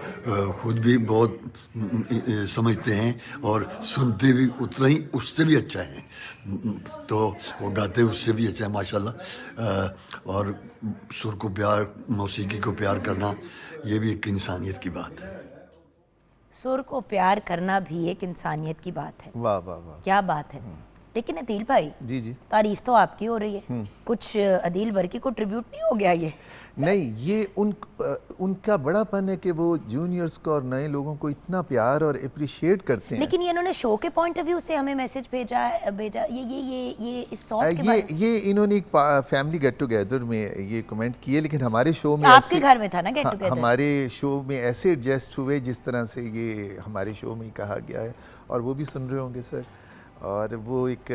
खुद भी बहुत समझते हैं और सुनते भी उतना ही उससे भी अच्छा है, तो वो गाते उससे भी अच्छा है माशाल्लाह। और सुर को प्यार, मौसीकी को प्यार करना ये भी एक इंसानियत की बात है। सुर को प्यार करना भी एक इंसानियत की बात है। वाह वाह वाह, क्या बात है। लेकिन अदील भाई जी जी। तारीफ तो आपकी हो रही है, कुछ अदील बरकी को ट्रिब्यूट नहीं हो गया ये? नहीं, ये उनका बड़ापन है कि वो जूनियर्स को और नए लोगों को इतना प्यार और अप्रिशिएट करते हैं। लेकिन ये इन्होंने शो के पॉइंट ऑफ व्यू से हमें मैसेज भेजा ये इस सॉन्ग के बारे ये इन्होंने एक फैमिली गेट टुगेदर में ये कमेंट किए, लेकिन हमारे शो में आपके घर में था ना गेट टुगेदर? हमारे शो में ऐसे एडजस्ट हुए जिस तरह से ये हमारे शो में कहा गया है, और वो भी सुन रहे होंगे सर। और वो एक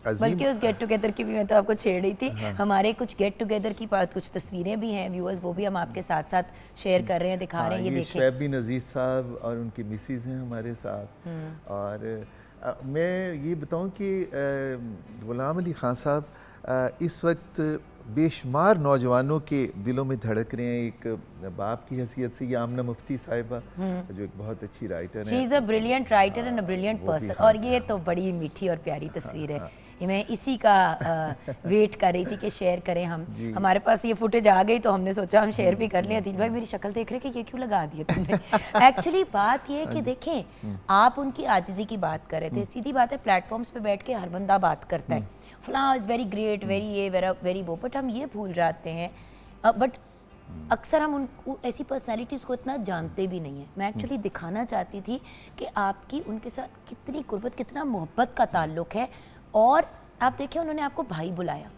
बल्कि उस गेट टुगेदर की भी मैं तो आपको छेड़ रही थी। हमारे कुछ गेट टुगेदर की बात, कुछ तस्वीरें भी हैं व्यूअर्स, वो भी हम आपके साथ साथ शेयर कर रहे हैं, दिखा रहे हैं। ये देखें, शैब बिन अजीज साहब और उनकी मिसेज हैं हमारे साथ। और मैं ये बताऊं कि गुलाम अली खान साहब इस वक्त बेशुमार नौजवानों के दिलों में धड़क रहे हैं। एक बाप की हैसियत से ये आमना मुफ्ती साहिबा जो एक बहुत अच्छी राइटर शी हैं, is a brilliant writer and a brilliant वो भी, पर्सन। हाँ, और ये तो बड़ी मीठी और प्यारी तस्वीर है। ये मैं इसी का वेट कर रही थी कि शेयर करें हम। हमारे पास ये फुटेज आ गई तो हमने सोचा हम शेयर भी कर लें। अदील भाई मेरी शक्ल देख रहे कि ये क्यों लगा दिए तुमने? एक्चुअली बात ये है कि देखें, आप उनकी आजिज़ी की बात कर रहे थे। सीधी बात है, प्लेटफॉर्म्स पे बैठ के हर बंदा बात करता है, फलां इज़ वेरी ग्रेट, वेरी ये वेरी वो, बट हम ये भूल जाते हैं बट अक्सर हम उन ऐसी पर्सनालिटीज़ को इतना जानते भी नहीं हैं। मैं एक्चुअली दिखाना चाहती थी कि आपकी उनके साथ कितनी कुर्बत, कितना मोहब्बत का ताल्लुक है। और आप देखिए उन्होंने आपको भाई बुलाया,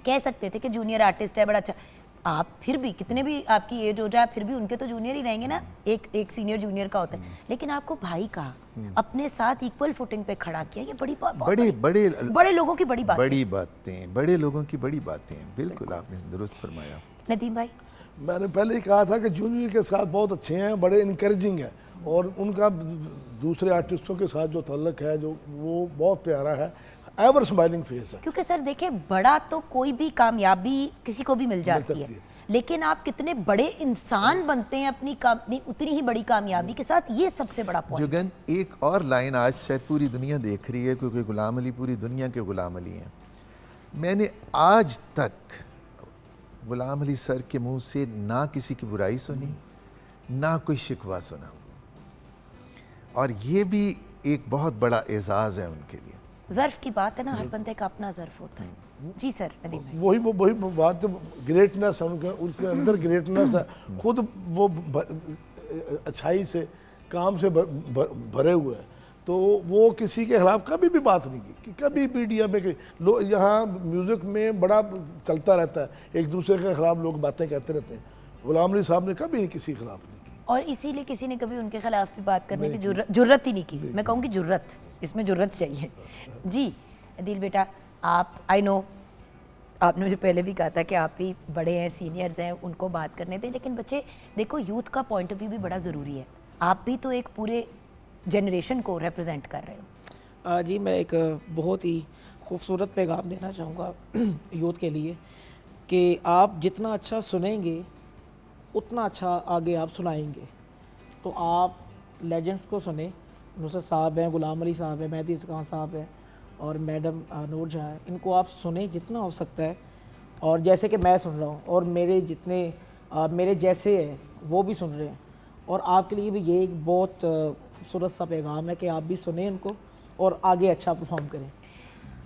कह सकते थे कि जूनियर आर्टिस्ट है, बड़ा अच्छा। आप फिर भी कितने भी आपकी एज हो जाए फिर भी उनके तो जूनियर ही रहेंगे ना, एक सीनियर जूनियर का होता है, लेकिन आपको भाई कहा, अपने साथ इक्वल फुटिंग पे खड़ा किया। ये बड़ी बात, बड़े लोगों की बड़ी बातें, बड़े लोगों की बड़ी बातें। बिल्कुल आपने दुरुस्त फरमाया। नदीम भाई, मैंने पहले ही कहा था कि जूनियर के साथ बहुत अच्छे हैं, बड़े इनकरेजिंग हैं और उनका दूसरे आर्टिस्टों के साथ जो तल्लक है जो वो बहुत प्यारा है, एवर स्माइलिंग फेस है। क्योंकि सर देखिए, बड़ा तो कोई भी कामयाबी किसी को भी मिल जाती है, लेकिन आप कितने बड़े इंसान बनते हैं अपनी उतनी ही बड़ी कामयाबी के साथ, ये सबसे बड़ा पॉइंट। जुगन, एक और लाइन आज शायद पूरी दुनिया देख रही है, क्योंकि गुलाम अली पूरी दुनिया के गुलाम अली हैं। मैंने आज तक गुलाम अली सर के मुंह से ना किसी की बुराई सुनी, ना कोई शिकवा सुना। और ये भी एक बहुत बड़ा एजाज़ है उनके लिए। ज़र्फ़ की बात है ना, हर बंदे का अपना ज़र्फ़ होता है। जी सर, नदीम भाई। वही बात, जो ग्रेटनेस है उनके उसके अंदर ग्रेटनेस है, खुद वो अच्छाई से काम से भरे हुए हैं, तो वो किसी के खिलाफ कभी भी बात नहीं की कि कभी मीडिया में यहाँ म्यूज़िक में बड़ा चलता रहता है, एक दूसरे के खिलाफ लोग बातें कहते रहते हैं। गुलाम अली साहब ने कभी किसी के खिलाफ नहीं की, और इसीलिए किसी ने कभी उनके खिलाफ भी बात करने की जुर्रत ही नहीं की। मैं कहूँगी जुर्रत, इसमें जुर्रत चाहिए। जी अदील बेटा, आप, आई नो आपने मुझे पहले भी कहा था कि आप भी बड़े हैं, सीनियर्स हैं, उनको बात करने दें, लेकिन बच्चे देखो, यूथ का पॉइंट ऑफ व्यू भी बड़ा ज़रूरी है। आप भी तो एक पूरे जनरेशन को रिप्रेजेंट कर रहे हो। जी मैं एक बहुत ही खूबसूरत पैगाम देना चाहूँगा यूथ के लिए कि आप जितना अच्छा सुनेंगे उतना अच्छा आगे आप सुनाएंगे। तो आप लेजेंड्स को सुने, नुसरत साहब हैं, गुलाम अली साहब हैं, मेहदी हसन खान साहब हैं और मैडम नूर जहाँ हैं, इनको आप सुने जितना हो सकता है। और जैसे कि मैं सुन रहा हूँ और मेरे जितने मेरे जैसे हैं वो भी सुन रहे हैं, और आपके लिए भी ये एक बहुत खूबसूरत सा पैगाम है कि आप भी सुने इनको और आगे अच्छा परफॉर्म करें।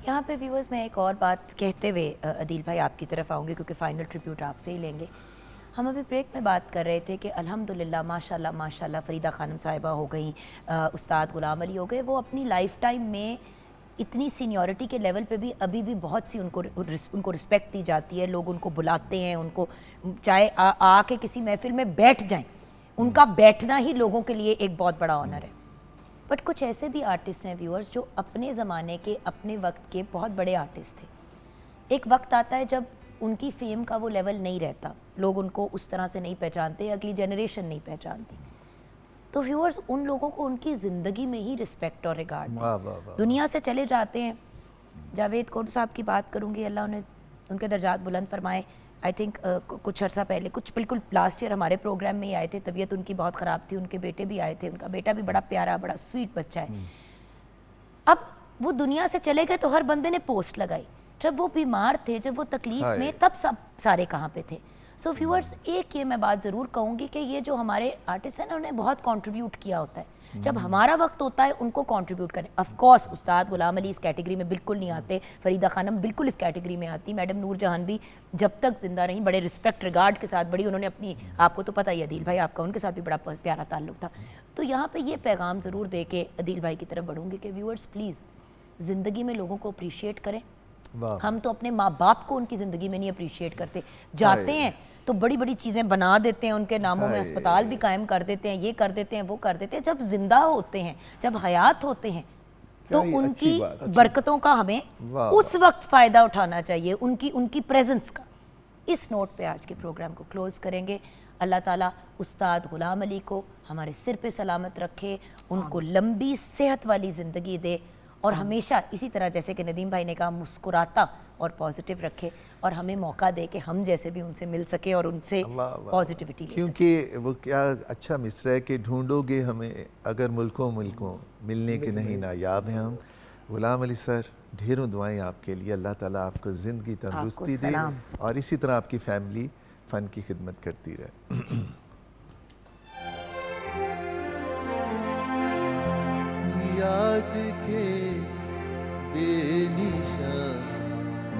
यहाँ पे व्यूअर्स, मैं एक और बात कहते हुए अदील भाई आपकी तरफ आऊँगी, क्योंकि फ़ाइनल ट्रिब्यूट आपसे ही लेंगे। हम अभी ब्रेक में बात कर रहे थे कि अल्हम्दुलिल्लाह माशाल्लाह माशाल्लाह फ़रीदा खानम साहिबा हो गई, उस्ताद गुलाम अली हो गए, वो अपनी लाइफ टाइम में इतनी सीनियरिटी के लेवल पे भी अभी भी बहुत सी उनको रिस्पेक्ट दी जाती है। लोग उनको बुलाते हैं, उनको चाहे आके किसी महफिल में बैठ जाएं, उनका बैठना ही लोगों के लिए एक बहुत बड़ा ऑनर है। बट कुछ ऐसे भी आर्टिस्ट हैं व्यूअर्स जो अपने ज़माने के, अपने वक्त के बहुत बड़े आर्टिस्ट थे। एक वक्त आता है जब उनकी फेम का वो लेवल नहीं रहता, लोग उनको उस तरह से नहीं पहचानते, अगली जनरेशन नहीं पहचानती। तो व्यूअर्स, उन लोगों को उनकी ज़िंदगी में ही रिस्पेक्ट और रिगार्ड है। दुनिया से चले जाते हैं। जावेद कोट साहब की बात करूँगी, अल्लाह उन्हें उनके दर्जात बुलंद फरमाए। आई थिंक कुछ अर्सा पहले, कुछ बिल्कुल लास्ट ईयर हमारे प्रोग्राम में ही आए थे। तबीयत उनकी बहुत ख़राब थी, उनके बेटे भी आए थे। उनका बेटा भी बड़ा प्यारा, बड़ा स्वीट बच्चा है। अब वो दुनिया से चले गए तो हर बंदे ने पोस्ट लगाई। जब वो बीमार थे, जब वो तकलीफ़ में, तब सब सारे कहाँ पे थे। सो व्यूअर्स, एक ये मैं बात ज़रूर कहूँगी कि ये जो हमारे आर्टिस्ट हैं ना, उन्हें बहुत कंट्रीब्यूट किया होता है। जब हमारा वक्त होता है उनको कंट्रीब्यूट करें। ऑफ कोर्स उस्ताद गुलाम अली इस कैटेगरी में बिल्कुल नहीं आते, फ़रीदा खानम बिल्कुल इस कैटेगरी में आती, मैडम नूर जहान भी जब तक ज़िंदा रहीं बड़े रिस्पेक्ट रिगार्ड के साथ बड़ी, उन्होंने अपनी, आपको तो पता ही अदील भाई, आपका उनके साथ भी बड़ा प्यारा ताल्लुक था। तो यहाँ पर ये पैगाम ज़रूर दे के अदील भाई की तरफ बढ़ूँगी कि व्यूअर्स प्लीज़ ज़िंदगी में लोगों को अप्रीशिएट करें। हम तो अपने माँ बाप को उनकी ज़िंदगी में नहीं अप्रीशिएट करते, जाते हैं तो बड़ी बड़ी चीज़ें बना देते हैं, उनके नामों में अस्पताल भी कायम कर देते हैं, ये कर देते हैं, वो कर देते हैं। जब जिंदा होते हैं, जब हयात होते हैं, तो उनकी बरकतों का हमें उस वक्त फ़ायदा उठाना चाहिए, उनकी प्रेजेंस का। इस नोट पे आज के प्रोग्राम को क्लोज़ करेंगे। अल्लाह ताला उस्ताद गुलाम अली को हमारे सिर पे सलामत रखे, उनको लंबी सेहत वाली ज़िंदगी दे और हमेशा इसी तरह, जैसे कि नदीम भाई ने कहा, मुस्कुराता और पॉजिटिव रखे और हमें मौका दे कि हम जैसे भी उनसे मिल सके और उनसे पॉजिटिविटी ले सके। क्योंकि वो क्या अच्छा मिसरा है कि ढूंढोगे हमें अगर मुल्कों मिलने के नहीं नायाब हैं हम। गुलाम अली सर, ढेरों दुआएं आपके लिए, अल्लाह ताला आपको ज़िंदगी तंदुरुस्ती दे और इसी तरह आपकी फैमिली फ़न की खिदमत करती रहे। याद के बेनिशान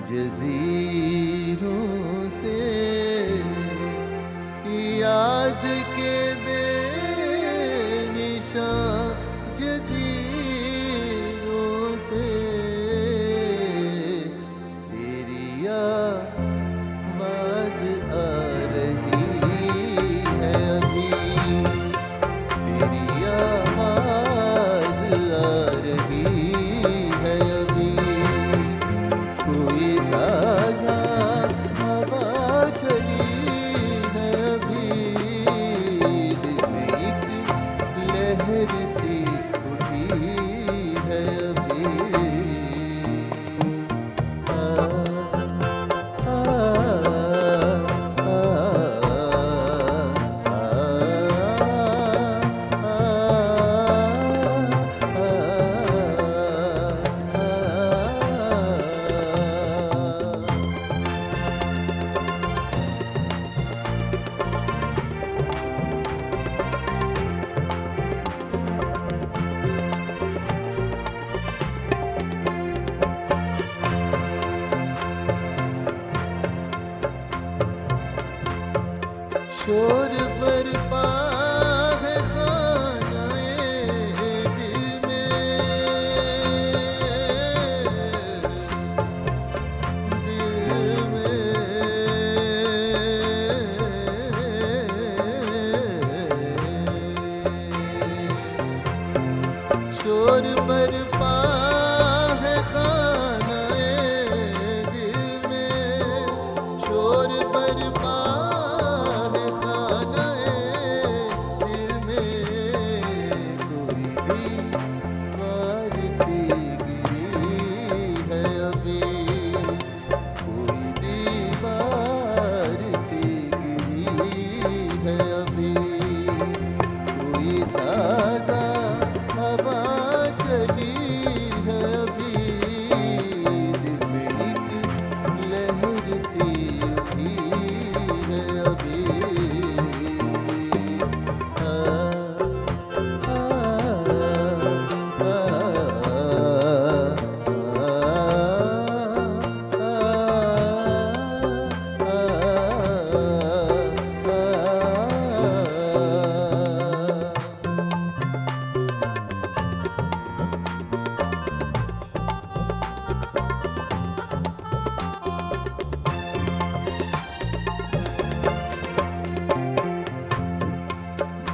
जज़ीरों से, याद के बेनिशान जज़ीरों से, तेरी आवाज़ आ रही है अभी, तेरी आवाज़ आ रही है अभी, कोई ताज़ा हवा चली है अभी, शोर बरपा है खानाए दिल में शोर बरपा है खानाए दिल में शोर बरपा है खानाए दिल में कोई दीवार सी गिरी है अभी कोई दीवार सी गिरी है अभी कोई ताजा हवा चली है अभी दिल में एक लहर सी उठी है अभी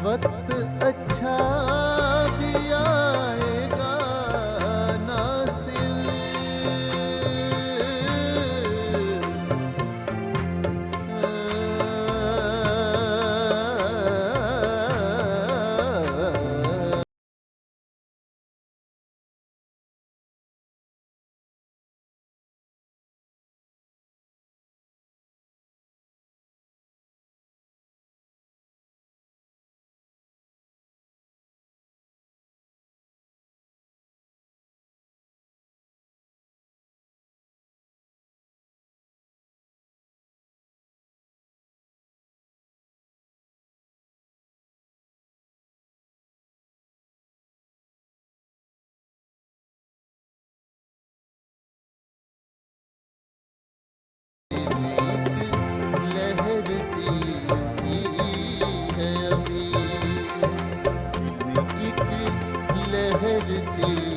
वक्त अच्छा भी आएगा नासिर लहर सी उठी है अभी एक लहर सी